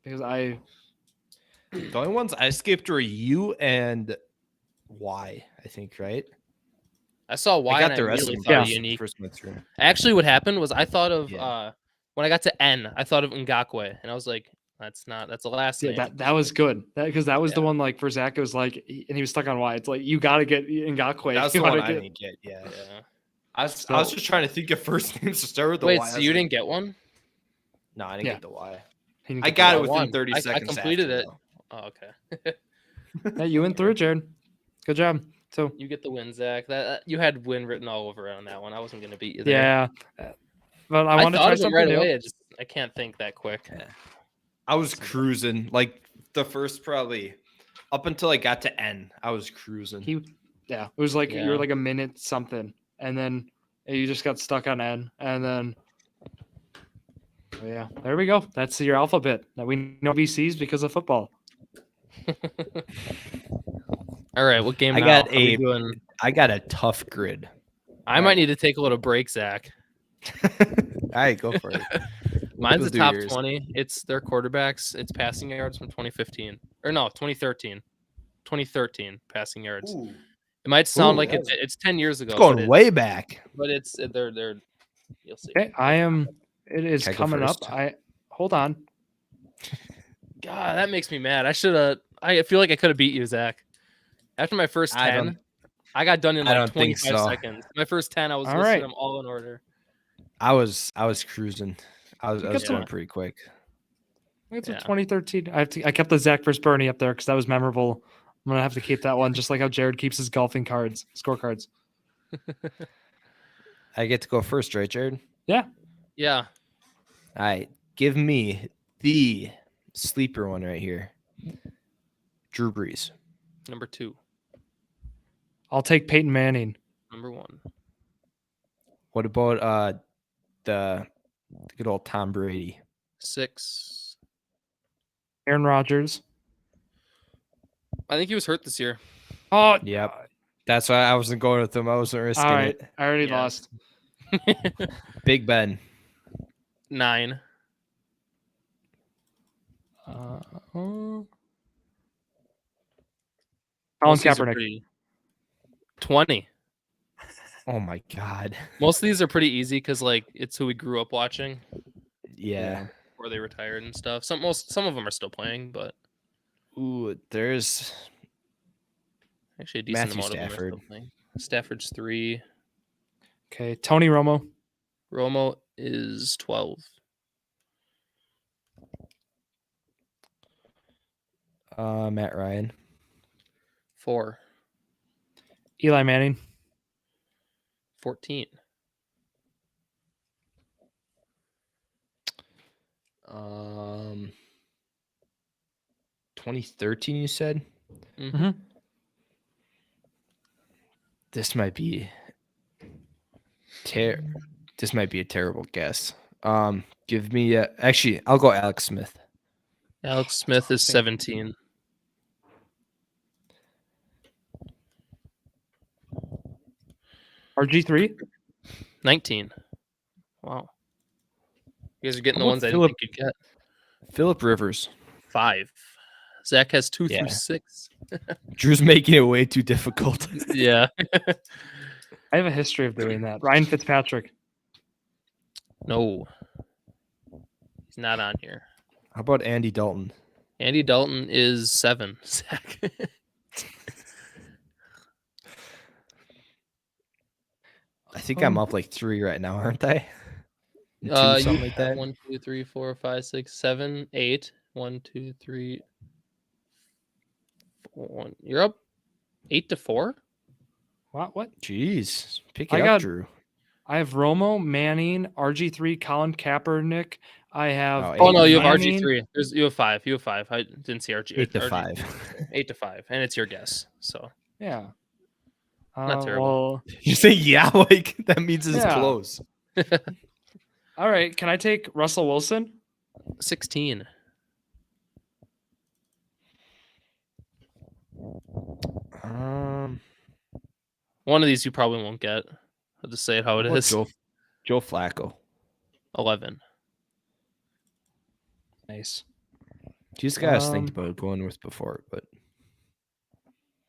Because I The only ones I skipped were you and Y, I think, right? I saw why I got and the I rest of immediately them. thought Yeah. unique. First one through. Actually, what happened was I thought of Yeah. when I got to N, I thought of Ngakwe, and I was like, that's the last name. that was good. Because that was the Yeah. one like for Zach. It was like, and he was stuck on Y. It's like you got to get Ngakoue. That was You the one wanna I get- didn't get. Yeah. Yeah. I was just trying to think of first names to start with the Wait, Y. I so was you like, didn't get one? No, I didn't Yeah. get the Y. he didn't I get got that. it within won. 30 I seconds. completed after, it. though. Oh, okay. Yeah, you went through it, Jared. Good job. So You get the win, Zach. That you had win written all over on that one. I wasn't gonna beat you there. yeah, but I want to thought try of it something right new. away. I can't think that quick. I was cruising. Like the first probably up until I got to N, I was cruising. It was like you were Yeah. like a minute something, and then you just got stuck on N, and then yeah, there we go. That's your alphabet. Now we know VCs because of football. All right, what game I now? got Are we a- doing? I got a tough grid. I might need to take a little break, Zach. All right, go for it. Mine's We'll the do top yours. 20. It's their quarterbacks. It's passing yards from 2015. Or no, 2013. 2013 passing yards. Ooh, It might sound Ooh, like that's- it's 10 years ago. it's going but way back. But it's they're you'll see. Okay, It is Can I go coming up. first? Hold on. God, that makes me mad. I feel like I could have beat you, Zach. After my first 10, I got done in I like don't think 25 so. seconds. My first 10, I was All listing right. them all in order. I was cruising. I was got going some- pretty quick. It's Yeah. 2013. I kept the Zach versus Bernie up there because that was memorable. I'm gonna have to keep that one, just like how Jared keeps his golfing scorecards. I get to go first, right, Jared? Yeah. All right, give me the sleeper one right here. Drew Brees. Number 2. I'll take Peyton Manning. Number 1. What about the good old Tom Brady? 6. Aaron Rodgers. I think he was hurt this year. Oh, Yep. That's why I wasn't going with him. I wasn't risking all right. it. I already Yeah. lost. Big Ben. 9. Colin Most of these are Kaepernick. pretty- 20. Oh my God. Most of these are pretty easy because like it's who we grew up watching Yeah. before they retired and stuff. Some of them are still playing, but Ooh, there's actually a decent Matthew amount of them are Stafford. still playing. Stafford's 3. Okay, Tony Romo. Romo is 12. Matt Ryan. 4. Eli Manning. 14. 2013, you said? Mhm. This might be this might be a terrible guess. Give me actually, I'll go Alex Smith. Alex Smith is 17. RG3. 19. Wow. You guys are getting the How ones about I didn't think you'd get. Philip Rivers. 5. Zach has 2 Yeah. through 6. Drew's making it way too difficult. Yeah. I have a history of doing that. Ryan Fitzpatrick. No. He's not on here. How about Andy Dalton? Andy Dalton is 7. Zach. I think I'm up like 3 right now, aren't I? 2, You something like that. 1, 2, 3, 4, 5, 6, 7, 8. 1, 2, 3, 4. You're up 8-4. What? Jeez, pick I it up, got- Drew. I have Romo, Manning, RG3, Colin Kaepernick. I have. Oh, Oh no, you have Manning. RG3. You have 5. You have 5. I didn't see RG. 8 to RG. 5. 8-5, and it's your guess. So Yeah. Not terrible. Well, You say yeah, like that means it's Yeah. close. all right. Can I take Russell Wilson? 16. One of these you probably won't get. I'll just say it how it What's is. Joe Flacco. 11. Nice. These guys think about going with before, but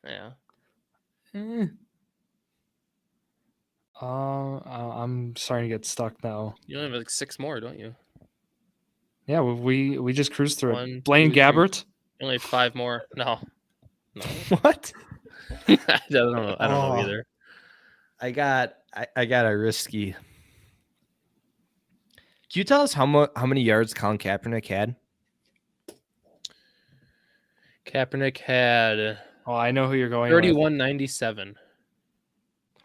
Yeah. I'm starting to get stuck now. You only have like 6 more, don't you? Yeah, we just cruised through 1, it. Blaine 2, 3. Gabbert. You only have 5 more. No. what? I don't know. I don't know Oh. either. I got a risky. Can you tell us how many yards Colin Kaepernick had? Oh, Kaepernick had Oh, I know who you're going with. 31.97. How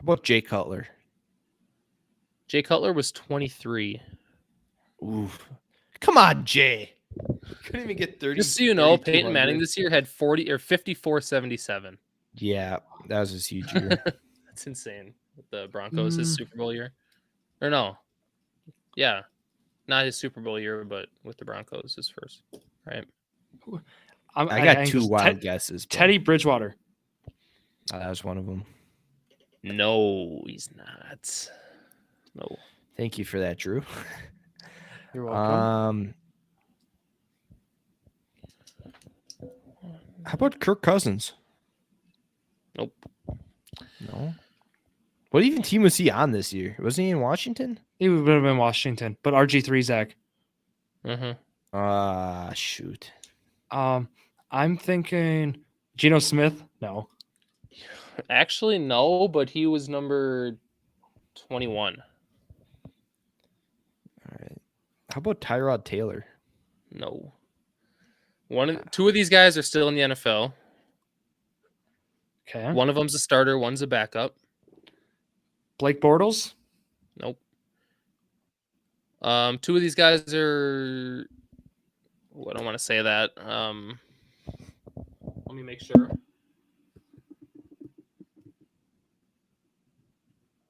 about Jay Cutler? Jay Cutler was 23. Ooh. Come on, Jay. Couldn't even get 30. Just so you know, 3,200. Peyton Manning this year had 54.77. Yeah, that was his huge year. That's insane. With the Broncos, his Super Bowl year. Or no. Yeah. Not his Super Bowl year, but with the Broncos, his first. Right. I got think 2 it's wild guesses. but Teddy Bridgewater. that was one of them. No, he's not. No. Thank you for that, Drew. You're welcome. How about Kirk Cousins? Nope. No. What even team was he on this year? Wasn't he in Washington? He would have been Washington, but RG3 Zach. Mm-hmm. Shoot. I'm thinking Geno Smith. No. Actually, no, but he was number 21. All right. How about Tyrod Taylor? No. 2 of these guys are still in the NFL. Okay. One of them's a starter, one's a backup. Blake Bortles. Nope. 2 of these guys are. I don't want to say that. Let me make sure.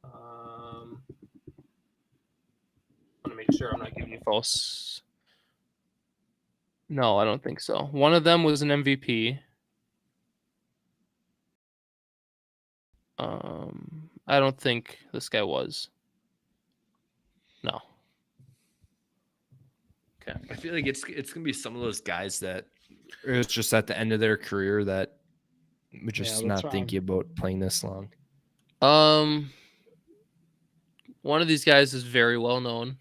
I want to make sure I'm not giving you false. No, I don't think so. One of them was an MVP. I don't think this guy was. No. Okay. I feel like it's gonna be some of those guys that it's just at the end of their career that we're just that's not thinking about playing this long. One of these guys is very well known.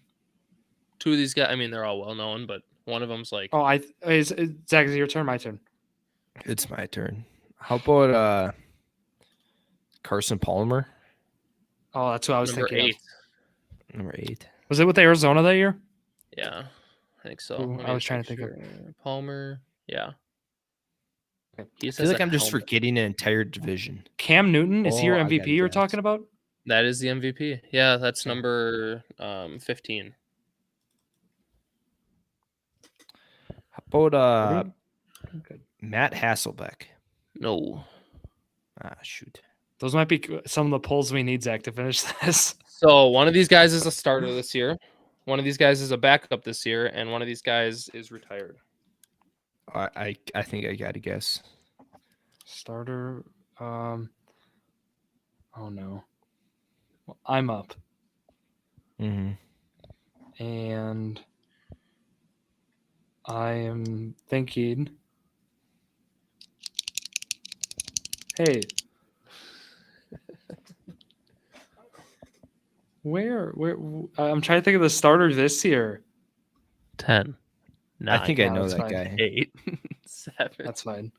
2 of these guys, I mean, they're all well known, but one of them's like. Oh, Zach, is it your turn? My turn. It's my turn. How about Carson Palmer? Oh, that's what I was number thinking. 8. Number 8. Was it with Arizona that year? Yeah, I think so. Ooh, Let I me was trying make to think of sure. Palmer. Yeah. I feel like I'm just forgetting an entire division. Cam Newton, is he your Oh, I got MVP you're guessed. talking about? That is the MVP. Yeah, that's Okay. number 15. How about Good. Matt Hasselbeck? No. Shoot. Those might be some of the polls we need, Zach, to finish this. So one of these guys is a starter this year. One of these guys is a backup this year, and one of these guys is retired. I think I gotta guess. Starter. Oh no. Well, I'm up. Mm-hmm. And I am thinking Hey. Where? I'm trying to think of the starters this year. 10. 9. I think I know that's that fine. guy. 8. 7. That's fine.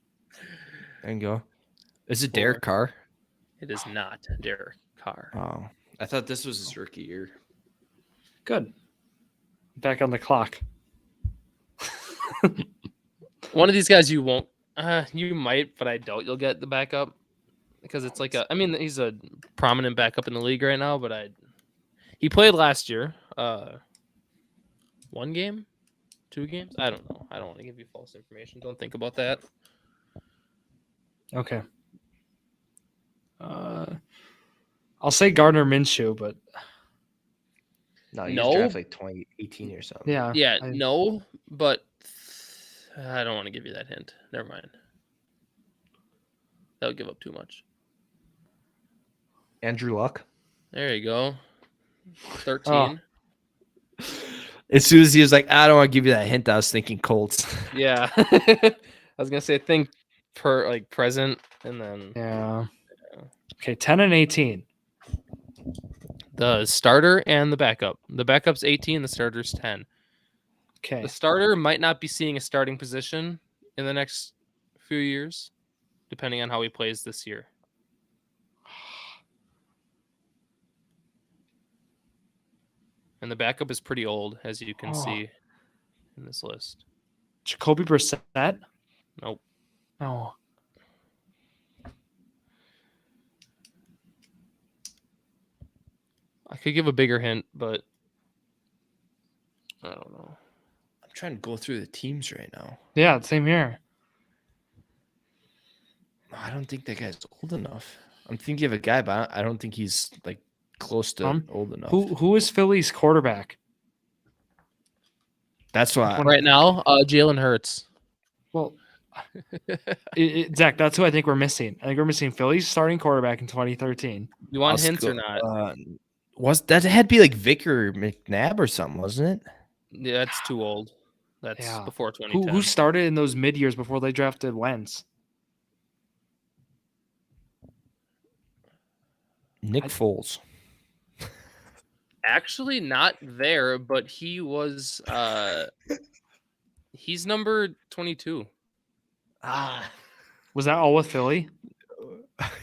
There you go. Is it 4. Derek Carr? It is not Derek Carr. Oh, I thought this was his rookie year. Good. Back on the clock. One of these guys you won't. You might, but I doubt you'll get the backup because it's like a. I mean, he's a prominent backup in the league right now, but he played last year. 1 game, 2 games. I don't know. I don't want to give you false information. Don't think about that. Okay. I'll say Gardner Minshew, but No, he No. was drafted like 2018 or something. yeah. Yeah, no, but I don't want to give you that hint. Never mind. That would give up too much. Andrew Luck. There you go. 13. As soon as he was like, I don't want to give you that hint, I was thinking Colts. Yeah. I was gonna say think present and then Yeah. Okay, 10 and 18. the starter and the backup. The backup's 18, the starter's 10. Okay. The starter might not be seeing a starting position in the next few years, depending on how he plays this year. And the backup is pretty old, as you can see in this list. Jacoby Brissett? Nope. No. I could give a bigger hint, but I don't know. I'm trying to go through the teams right now. Yeah, same here. I don't think that guy's old enough. I'm thinking of a guy, but I don't think he's like close to old enough. Who is Philly's quarterback? That's why Right now, Jalen Hurts. Well, Zach, that's who I think we're missing. I think we're missing Philly's starting quarterback in 2013. You want hints or not? Was that had to be like Vicar McNabb or something, wasn't it? Yeah, that's too old. That's before 2010. Who started in those mid years before they drafted Wentz? Nick Foles. Actually, not there, but he was. He's number 22. Was that all with Philly?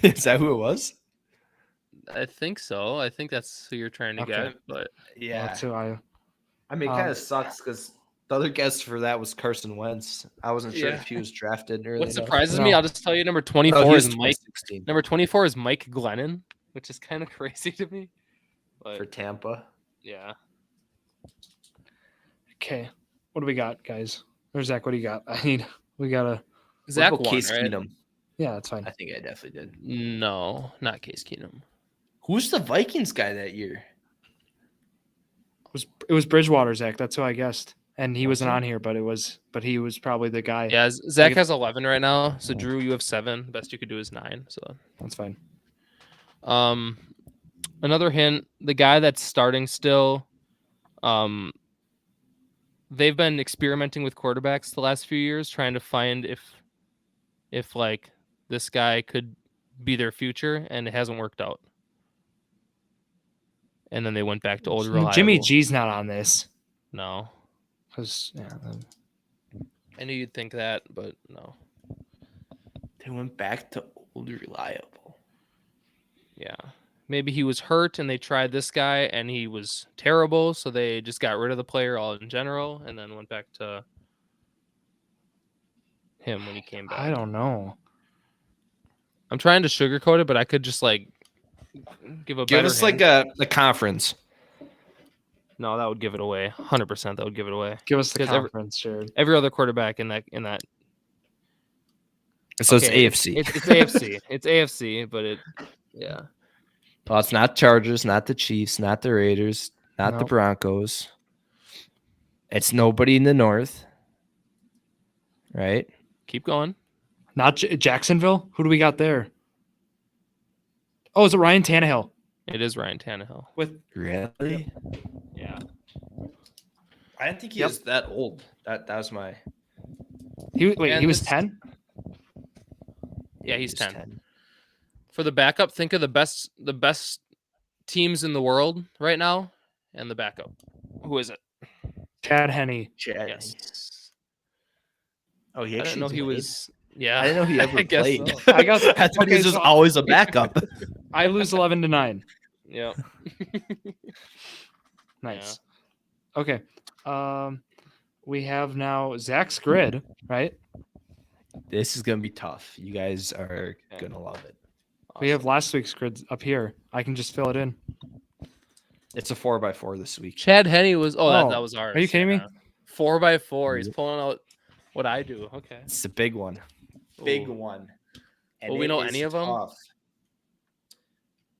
Is that who it was? I think so. I think that's who you're trying to get. But yeah, That's who I mean, it kind of sucks because the other guess for that was Carson Wentz. I wasn't sure if he was drafted early. What surprises me, I'll just tell you, number 24 is Mike. Number 24 is Mike Glennon, which is kind of crazy to me. But, for Tampa. Yeah. Okay. What do we got, guys? Or Zach, what do you got? We gotta. Zach won, Case right? Keenum. Yeah, that's fine. I think I definitely did. No, not Case Keenum. Who's the Vikings guy that year? It was Bridgewater, Zach. That's who I guessed, and he wasn't on here, but he was probably the guy. Yeah, Zach has 11 right now. So Drew, you have 7. Best you could do is 9. So that's fine. Another hint: the guy that's starting still, they've been experimenting with quarterbacks the last few years, trying to find if like this guy could be their future, and it hasn't worked out. And then they went back to old reliable. Jimmy G's not on this. No. Because I knew you'd think that, but no. They went back to old reliable. Yeah. Maybe he was hurt and they tried this guy and he was terrible, so they just got rid of the player all in general and then went back to him when he came back. I don't know. I'm trying to sugarcoat it, but I could just like give us hint. Like a conference. No, that would give it away. 100% that would give it away. Give us the conference, Jared. Every other quarterback in that. So okay, it's AFC. It's AFC. It's AFC, but yeah. Well, it's not Chargers, not the Chiefs, not the Raiders, not the Broncos. It's nobody in the North. Right? Keep going. Not Jacksonville? Who do we got there? Oh, is it Ryan Tannehill? It is Ryan Tannehill. Really? Yeah. I didn't think he was that old. That was my. He was 10? Yeah, he's 10. For the backup, think of the best teams in the world right now, and the backup. Who is it? Chad Henne. Chad. Yes. Oh, he I actually didn't know he played? was. Yeah, I didn't know he ever I guess played. so. I guess- I thought he okay, was just so- always a backup. I lose 11-9. Yeah. Nice. Okay. We have now Zach's grid, right? This is gonna be tough. You guys are Okay. gonna love it. We have last week's grid up here. I can just fill it in. It's a 4x4 this week. Chad Henne was. Oh, Oh, that was ours. are you kidding me? 4x4. He's Yep. pulling out what I do. Okay. It's a big one. Big Ooh. one. Will we it know is any of them? tough.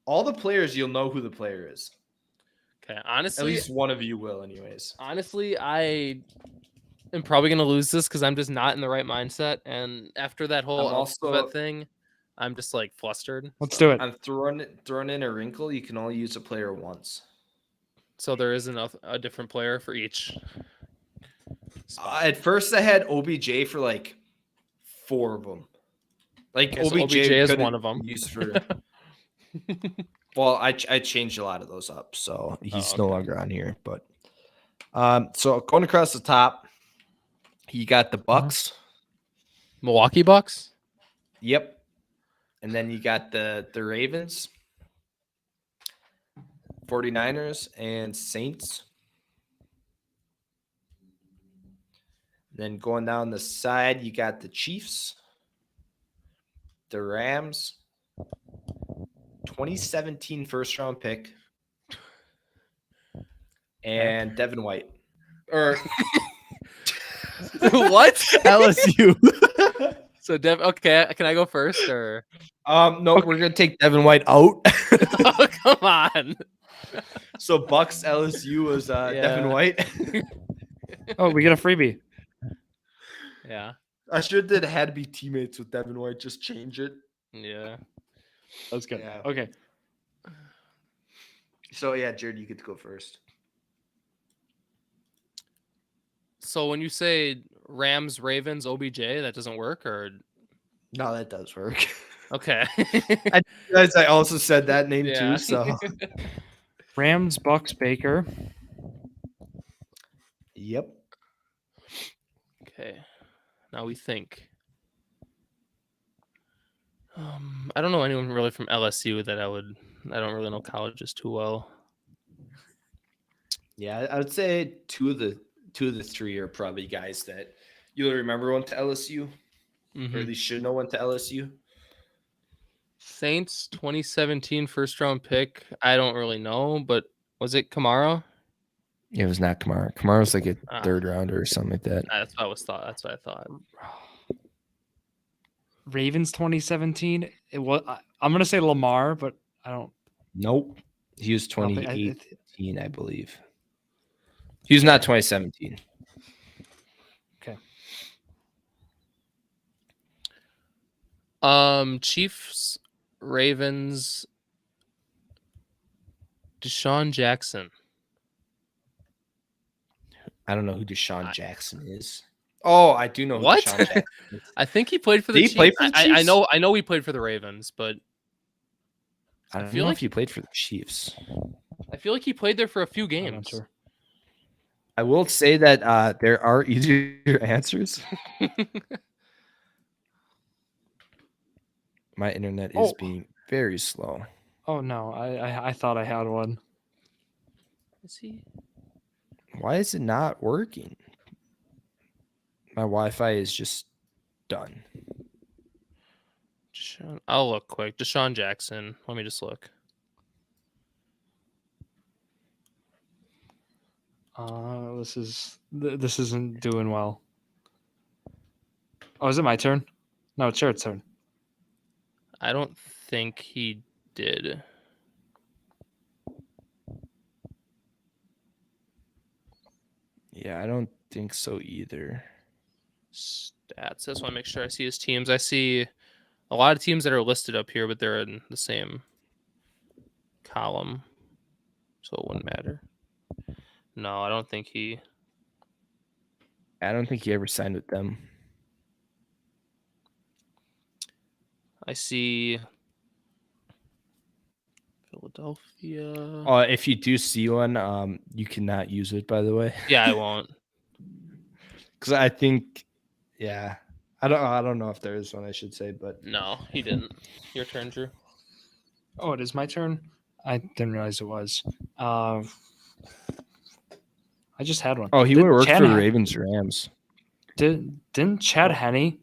All the players, you'll know who the player is. Okay. At Honestly, least one of you will, anyways. I am probably gonna lose this because I'm just not in the right mindset. And after that whole I'm also- alphabet thing, I'm just like flustered. Let's do it. I'm throwing in a wrinkle. You can only use a player once. So there isn't a different player for each. spot. At first, I had OBJ for like 4 of them. Like Okay, so OBJ, is couldn't one of 'em. Used for. Well, I changed a lot of those up, so he's no okay. longer on here. But so going across the top, you got the Bucks. Milwaukee Bucks. Yep. And then you got the Ravens, 49ers, and Saints. Then going down the side, you got the Chiefs, the Rams, 2017 first round pick, and Devin White. Or What? LSU. So okay, can I go first or? No, we're gonna take Devin White out. Oh, come on. So Bucks LSU was Devin Yeah. White. Oh, we get a freebie. Yeah. I sure did had to be teammates with Devin White. Just change it. Yeah. That's good. Yeah. Okay. So yeah, Jared, you get to go first. So when you say Rams, Ravens, OBJ, that doesn't work, or No, that does work. okay? Guys, I also said that name Yeah. too. So Rams, Bucks, Baker. yep. Okay. Now we think. I don't know anyone really from LSU that I don't really know colleges too well. Yeah, I would say two of the 3 are probably guys that you'll remember went to LSU, or at least should know went to LSU. Saints 2017 first round pick. I don't really know, but was it Kamara? It was not Kamara. Kamara's like a Ah. 3rd rounder or something like that. That's what I was thought. That's what I thought. Ravens 2017. It was. I'm gonna say Lamar, but I don't. Nope. He was I don't think- 2018, I believe. He was not 2017. Okay. Chiefs, Ravens, Deshaun Jackson. I don't know who Deshaun Jackson is. Oh, I do know who What? Deshaun Jackson is. I think he played for the Did he Chiefs. play for the I Chiefs? know he played for the Ravens, but I don't feel know like if he played for the Chiefs. I feel like he played there for a few I'm games. not sure. I will say that there are easier answers. My internet is Oh. being very slow. Oh no, I thought I had one. Is he? Why is it not working? My Wi-Fi is just done. I'll look quick. Deshaun Jackson. Let me just look. This isn't doing well. Oh, is it my turn? No, it's Jared's turn. I don't think he did. Yeah, I don't think so either. Stats. I just want to make sure I see his teams. I see a lot of teams that are listed up here, but they're in the same column, so it wouldn't matter. No, I don't think he. I don't think he ever signed with them. I see Philadelphia. If you do see one, you cannot use it, by the way. Yeah, I won't. Because I think, yeah, I don't know if there is one, I should say, but No, he didn't. Your turn, Drew. Oh, it is my turn. I didn't realize it was. I just had one. he Did would work Chad for the Hen- Ravens Rams. Didn't Chad Henne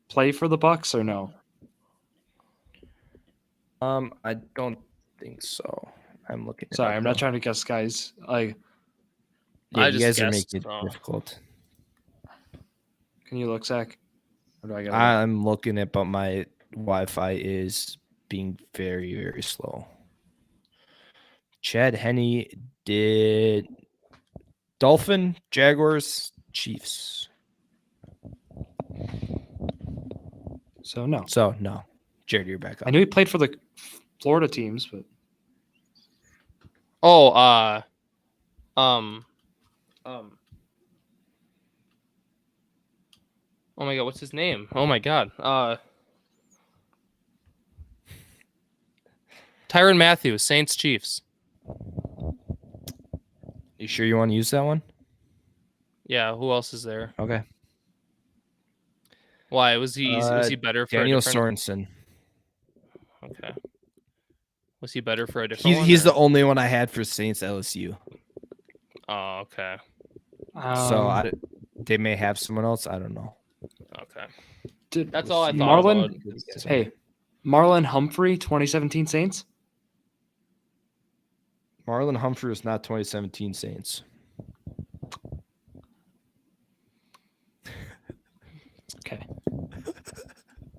play for the Bucks or no? I don't think so. I'm looking. Sorry, I'm not trying to guess, guys. Yeah, I you just guys are guessed, making it difficult. Can you look, Zach? Or do I gotta look? I'm looking at, but my Wi-Fi is being very, very slow. Chad Henne did Dolphin, Jaguars, Chiefs. So no. So no, Jared, you're back up. I knew he played for the Florida teams, but Oh, oh my God, what's his name? Oh my God. Tyrann Mathieu, Saints Chiefs. You sure you want to use that one? Yeah, who else is there? Okay. Why was he better for Daniel a different... Sorensen. Okay. Was he better for a different one? He's the only one I had for Saints LSU. Oh, okay. So they may have someone else. I don't know. Okay. That's all I thought. Marlon Humphrey, 2017 Saints. Marlon Humphrey is not 2017 Saints. Okay.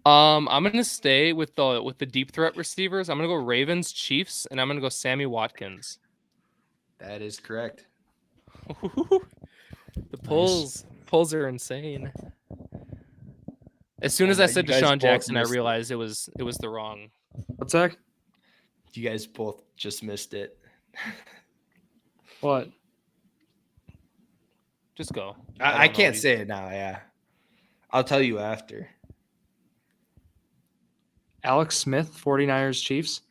I'm gonna stay with the deep threat receivers. I'm gonna go Ravens, Chiefs, and I'm gonna go Sammy Watkins. That is correct. The pulls are insane. As soon as I said Deshaun Jackson, I realized it was the wrong. What's that? You guys both just missed it. What? Just go. I can't say it now. Yeah, I'll tell you after. Alex Smith, 49ers Chiefs.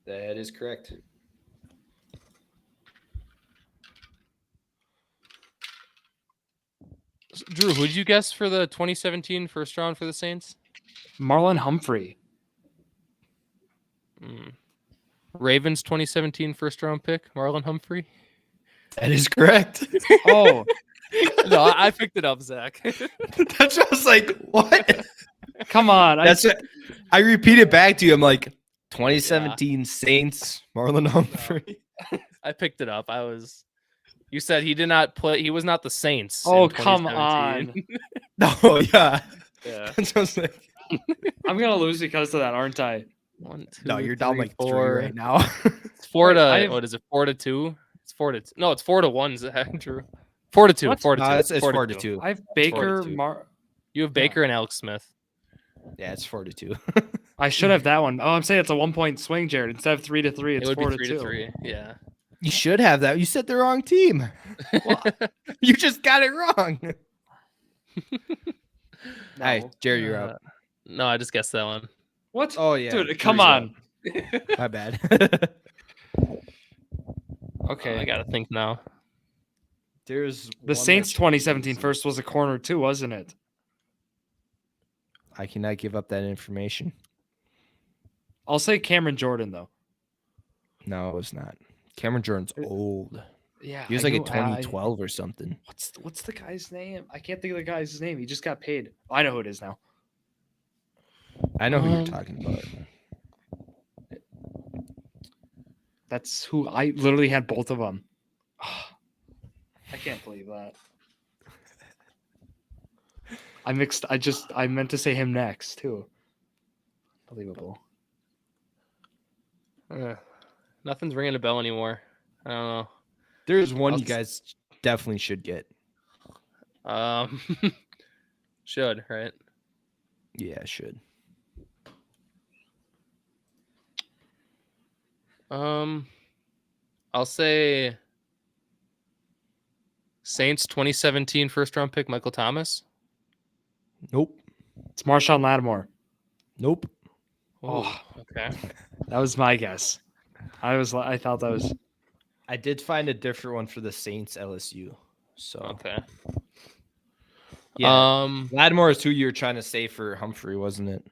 That is correct. Drew, who did you guess for the 2017 first round for the Saints? Marlon Humphrey. Ravens 2017 first round pick, Marlon Humphrey. That is correct. Oh. No, I picked it up, Zach. That's what I was like, what? Come on. I repeated back to you. I'm like, 2017 Saints, Marlon Humphrey. I picked it up. You said he did not play. He was not the Saints. Oh, come on. No, yeah. That's what I was like. I'm going to lose because of that, aren't I? 1, 2, no, you're 3, down like 4 3 right now. It's 4 to, what is it, 4 to 2? It's 4 to 2. No, it's 4 to 1, Zach, Drew. 4 to 2. What? 4 to 2. No, it's 4 to 2. I have Baker. You have Baker and Alex Smith. Yeah, it's 4 to 2. I should have that one. Oh, I'm saying it's a 1-point swing, Jared. Instead of 3 to 3, it's 4 to 2. 3. Yeah. You should have that. You said the wrong team. Well, you just got it wrong. No. Hey, Jerry, you're up. No, I just guessed that one. What? Oh, yeah. Dude, come on. My bad. Okay. I got to think now. There's the Saints 2017 first was a corner too, wasn't it? I cannot give up that information. I'll say Cameron Jordan, though. No, it was not. Cameron Jordan's old. Yeah. He was like a 2012 or something. What's the guy's name? I can't think of the guy's name. He just got paid. I know who it is now. I know who you're talking about. That's who I literally had both of them. I can't believe that. I meant to say him next too. Unbelievable. Nothing's ringing a bell anymore. I don't know. There's one you guys definitely should get. Should, right? Yeah, should. I'll say Saints 2017 first round pick Michael Thomas. Nope. It's Marshawn Lattimore. Nope. Oh, okay. That was my guess. I thought that was. I did find a different one for the Saints LSU. So Okay. yeah, Lattimore is who you were trying to say for Humphrey, wasn't it?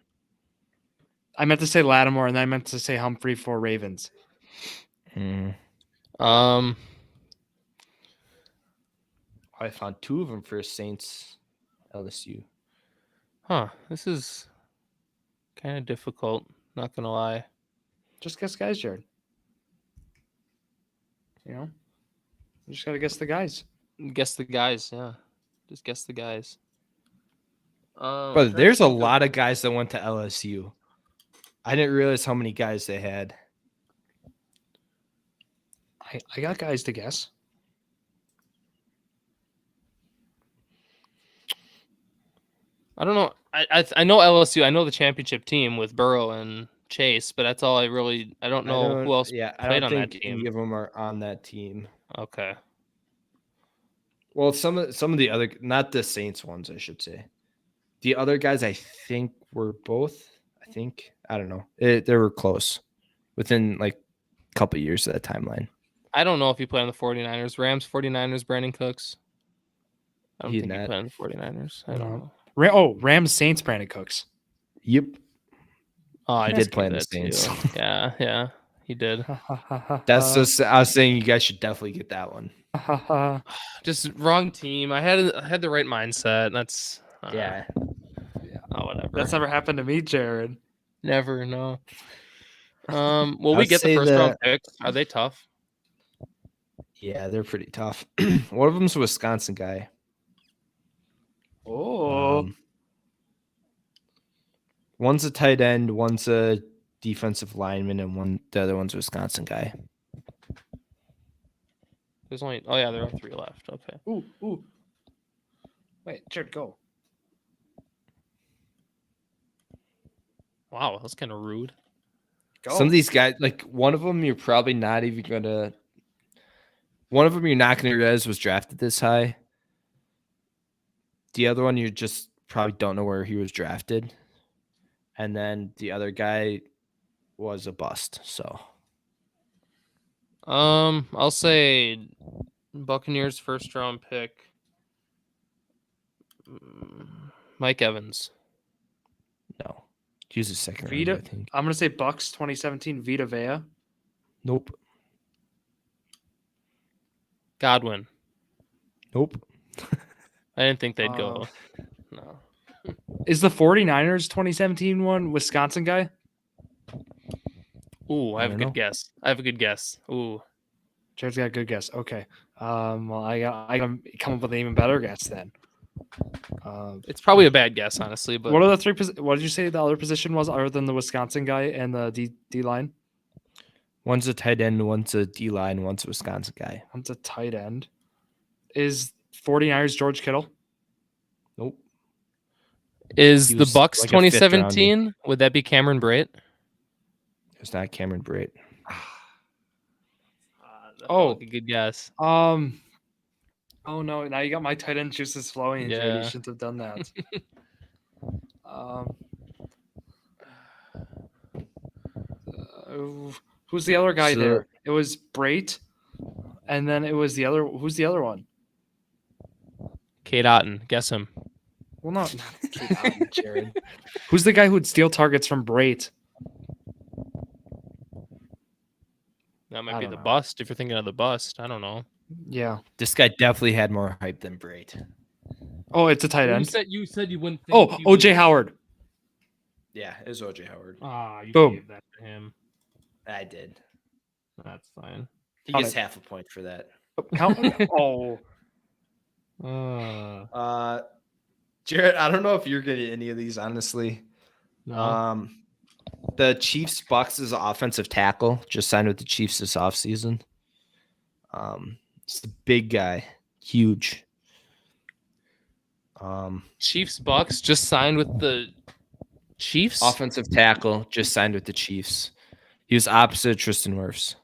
I meant to say Lattimore, and then I meant to say Humphrey for Ravens. I found two of them for Saints LSU. Huh. This is kind of difficult. Not gonna lie. Just guess guys, Jared. You just gotta guess the guys. Guess the guys. Yeah. Just guess the guys. But there's a lot of guys that went to LSU. I didn't realize how many guys they had. I got guys to guess. I don't know. I know LSU. I know the championship team with Burrow and Chase, but that's all I don't know who else Yeah, I played don't on think that team. any of them are on that team. Okay. Well, some of the other, not the Saints ones, I should say. The other guys, I think, were both. I don't know. They were close, within like a couple of years of that timeline. I don't know if he played on the 49ers. Rams, 49ers, Brandon Cooks. I don't think he played on the 49ers. I don't know. Rams, Saints, Brandon Cooks. Yep. Oh, he did play in the Saints. Yeah, he did. That's just, I was saying you guys should definitely get that one. Just wrong team. I had the right mindset. That's yeah. Oh, whatever. That's never happened to me, Jared. Never, no. Will we get the first round picks? Are they tough? Yeah, they're pretty tough. One of them's a Wisconsin guy. Oh. One's a tight end, one's a defensive lineman, and the other one's a Wisconsin guy. There's only there are 3 left. Okay. Ooh. Wait, Jared, go. Wow, that's kind of rude. Go. Some of these guys, like one of them, you're probably not even gonna. One of them you're not gonna realize was drafted this high. The other one you just probably don't know where he was drafted, and then the other guy was a bust. So, I'll say Buccaneers first round pick. Mike Evans. No. He was a second round, I think. I'm gonna say Bucks 2017 Vita Vea. Nope. Godwin. Nope. I didn't think they'd go. No. Is the 49ers 2017 one Wisconsin guy? Ooh, I have a good guess. Ooh. Jared's got a good guess. Okay. Well, I gotta come up with an even better guess then. It's probably a bad guess, honestly. But what are the three? What did you say the other position was, other than the Wisconsin guy and the D line? One's a tight end, one's a D line, one's a Wisconsin guy. One's a tight end. Is 49ers George Kittle? Nope. Is the Bucks like 2017? Would that be Cameron Brate? It's not Cameron Brate. A good guess. Oh no! Now you got my tight end juices flowing. Yeah. You shouldn't have done that. Who's the other guy there? It was Brate, and then it was the other. Who's the other one? Cade Otton. Guess him. Well, not Cade Otton, Jared. Who's the guy who'd steal targets from Brate? That might be the bust. If you're thinking of the bust, I don't know. Yeah, this guy definitely had more hype than Brate. Oh, it's a tight end. You said you wouldn't. Think OJ Howard. Yeah, it was OJ Howard. You gave that to him. I did. That's fine. He gets half a point for that. Jared, I don't know if you're getting any of these, honestly. No. The Chiefs Bucks is an offensive tackle. Just signed with the Chiefs this offseason. It's the big guy, huge. Chiefs Bucks just signed with the Chiefs. Offensive tackle just signed with the Chiefs. He was opposite Tristan Wirfs.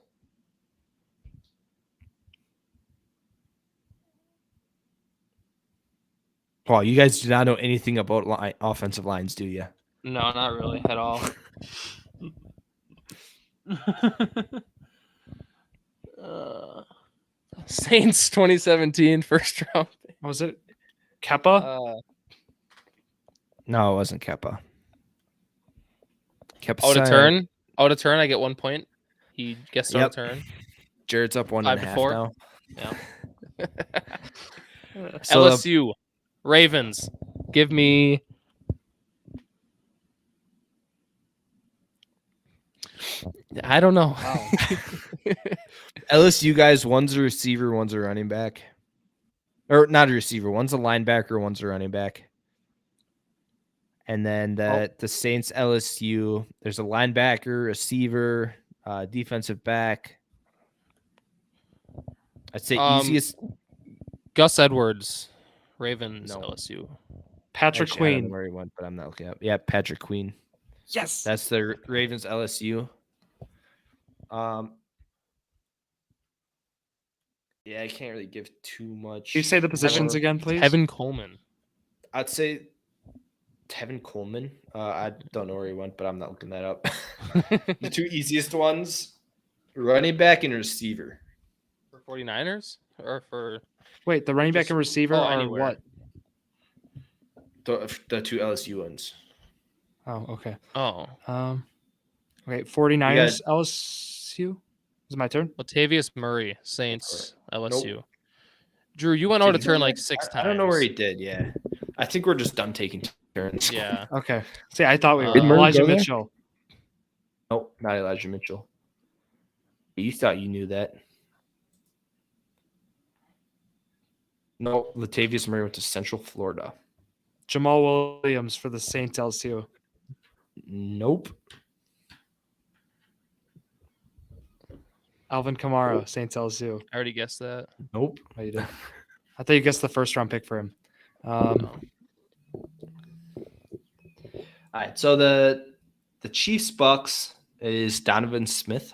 Paul, you guys do not know anything about offensive lines, do you? No, not really at all. Saints 2017 first round. Was it Keppa? No, it wasn't Keppa. Out of turn. Out of turn, I get 1 point. He guessed out Yep. of turn. Jared's up 1.5 now. Yeah. So LSU, Ravens. Give me. I don't know. Wow. LSU guys, one's a receiver, one's a running back. Or not a receiver, one's a linebacker, one's a running back. And then the Saints LSU, there's a linebacker, receiver, defensive back. I'd say easiest. Gus Edwards, Ravens, No. LSU. Patrick Actually, I don't know Queen. where he went, but I'm not looking up. Yeah, Patrick Queen. Yes. That's the Ravens LSU. Yeah, I can't really give too much. Can you say the positions again, please? Tevin Coleman. I'd say Tevin Coleman. I don't know where he went, but I'm not looking that up. The two easiest ones, running back and receiver. For 49ers? Or for... Wait, the running back and receiver are anywhere. what? The two LSU ones. Oh, okay. Oh. Okay, 49ers, LSU. Is it my turn? Latavius Murray, Saints, LSU. Nope. Drew, you went out of turn like 6 times. I don't know where he did, yeah. I think we're just done taking turns. Yeah. Okay. See, I thought we were Did Murray Elijah go there? Mitchell. Nope, not Elijah Mitchell. You thought you knew that. No, Latavius Murray went to Central Florida. Jamal Williams for the Saints LSU. Nope. Alvin Kamara, Saints LSU. I already guessed that. Nope. Oh, you did. I thought you guessed the first round pick for him. All right. So the Chiefs Bucks is Donovan Smith.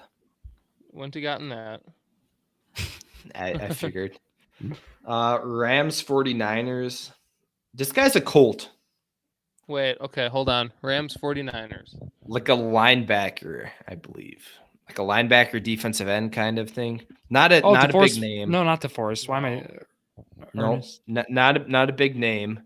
Wouldn't have gotten that. I figured. Rams 49ers. This guy's a Colt. Wait, okay, hold on. Rams 49ers. Like a linebacker, I believe. Like a linebacker defensive end kind of thing. Not a big name. No, not DeForest. Why am I? No, not a big name.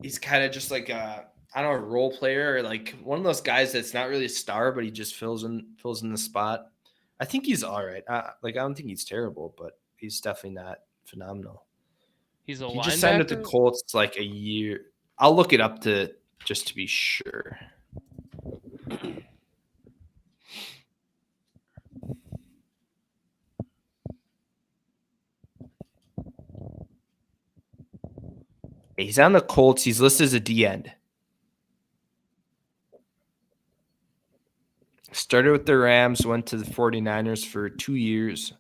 He's kind of just like a role player, or like one of those guys that's not really a star, but he just fills in the spot. I think he's all right. I don't think he's terrible, but he's definitely not phenomenal. He's a linebacker? He just signed with the Colts like a year. I'll look it up just to be sure. He's on the Colts. He's listed as a D end. Started with the Rams, went to the 49ers for 2 years,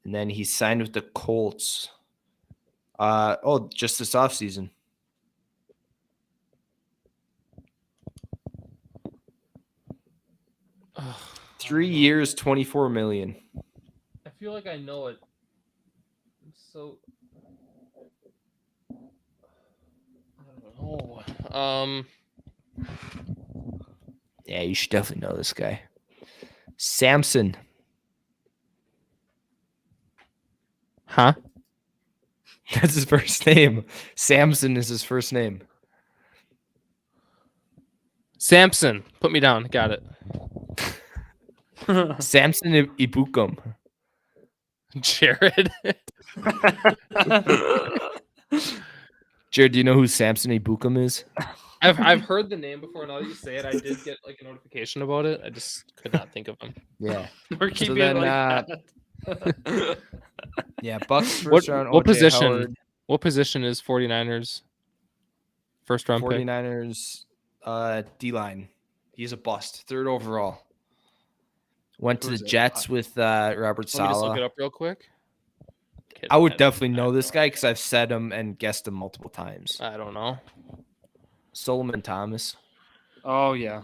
and then he signed with the Colts. Just this offseason. Ugh, 3 years, $24 million. I feel like I know it. So I don't know. Yeah, you should definitely know this guy. Samson. Huh? That's his first name. Samson is his first name. Samson. Put me down. Got it. Samson Ibukam. Jared. Jared, do you know who Samson Ibukam is? I've heard the name before. Now that you say it, I did get like a notification about it. I just could not think of him. Yeah. We're keeping it like that. Yeah, Bucks first round. What OJ position? Howard, What position is 49ers first round pick? 49ers D-line. He's a bust. 3rd overall. Went to the Jets with Robert Let me just look Saleh. it up real quick. I would definitely know this guy because I've said him and guessed him multiple times. I don't know. Solomon Thomas. Oh yeah,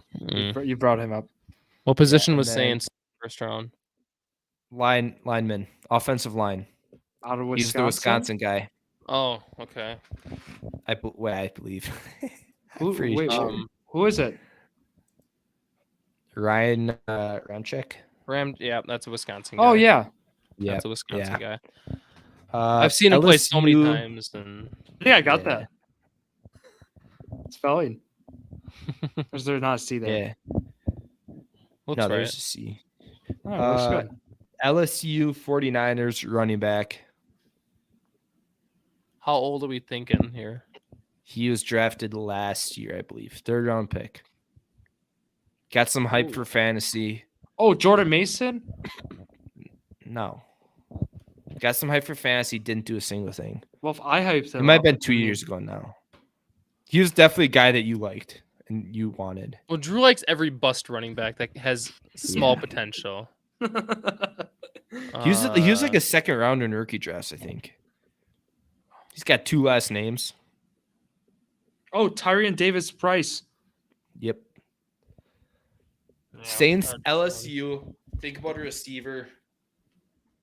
you brought him up. What position and was then- Saints first round? Lineman. Offensive line. Out of Wisconsin. He's the Wisconsin guy. Oh, okay. I believe. Who, Pretty wait, sure. who is it? Ryan Ramczyk. Yeah, that's a Wisconsin guy. Oh yeah, That's a Wisconsin guy. I've seen him play so many times, and I got that. Spelling. Is there not a C there? Yeah. Looks No, right. there's a C. Oh, looks good. LSU 49ers running back. How old are we thinking here? He was drafted last year, I believe. 3rd round pick. Got some hype for fantasy. Oh, Jordan Mason? No. Got some hype for fantasy. Didn't do a single thing. Well, if I hyped him, It might have been 2 years ago now. He was definitely a guy that you liked and you wanted. Well, Drew likes every bust running back that has small potential. He was like a 2nd rounder in rookie drafts, I think. He's got 2 last names. Oh, Tyrion Davis Price. Yep. Yeah, Saints, LSU. Think about a receiver.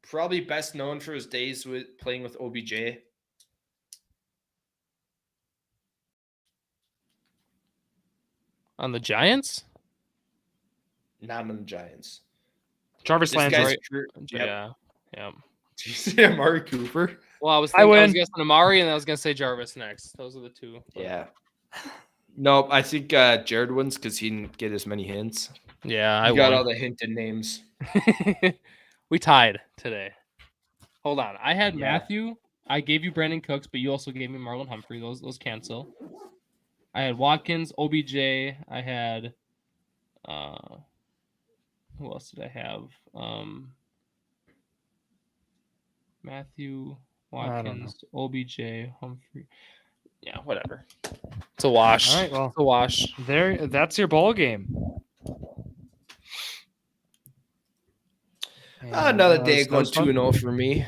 Probably best known for his days with playing with OBJ. On the Giants? Not on the Giants. Jarvis This Landry. guy's Yeah. Did you say Amari Cooper? Well, I was win. guessing Amari, and I was gonna say Jarvis next. Those are the two. Yeah. No, I think Jared wins because he didn't get as many hints. Yeah, I got won. all the hinted names. We tied today. Hold on. I had Yeah. Matthew. I gave you Brandon Cooks, but you also gave me Marlon Humphrey. Those cancel. I had Watkins, OBJ. I had who else did I have? Matthew, Watkins, OBJ, Humphrey. Yeah, whatever. It's a wash. All right, well, It's a wash. that's your ball game. Another day going 2-0 for me.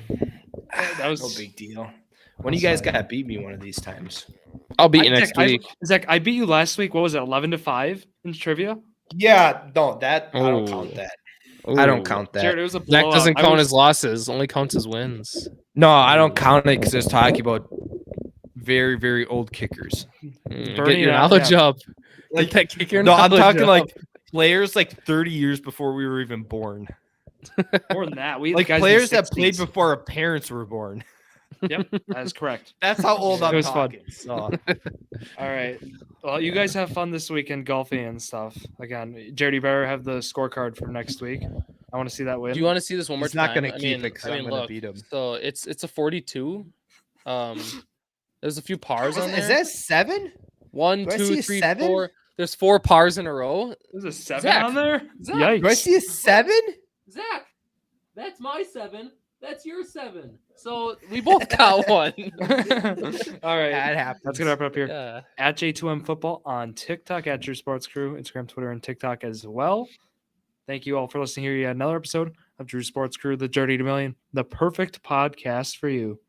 That was no big deal. When you guys gotta beat me one of these times. I'll beat you next week. Zach, I beat you last week. What was it, 11-5 in trivia? Yeah, no, that I don't count that. I don't count that. Jared, it was a Zach blowout. doesn't count his losses, only counts his wins. No, I don't count it because it's talking about very, very old kickers. Get Burning your it out, knowledge yeah. up. Like, Get that kick your no, I'm knowledge talking up. like players like 30 years before we were even born. More than that. We had Like guys in the players that played 60s. before our parents were born. Yep, that is correct. That's how old It I'm was fun. talking. So. All right. Well, you guys have fun this weekend golfing and stuff. Again, Jared, you better have the scorecard for next week. I want to see that win. Do you want to see this one more He's not time? gonna keep it 'cause I'm gonna look, beat him. So it's a 42. There's a few pars on there. Is that 7? 1, Do I see 2, a 3, 7? 4. There's 4 pars in a row. There's a 7 Zach. on there? Zach. Yikes. Do I see a 7? Zach, that's my 7. That's your 7. So we both got one. All right. That happens. That's going to wrap it up here. Yeah. At J2M Football on TikTok, at Drew Sports Crew, Instagram, Twitter, and TikTok as well. Thank you all for listening here. Yet another episode of Drew Sports Crew, the Journey to Million, the perfect podcast for you.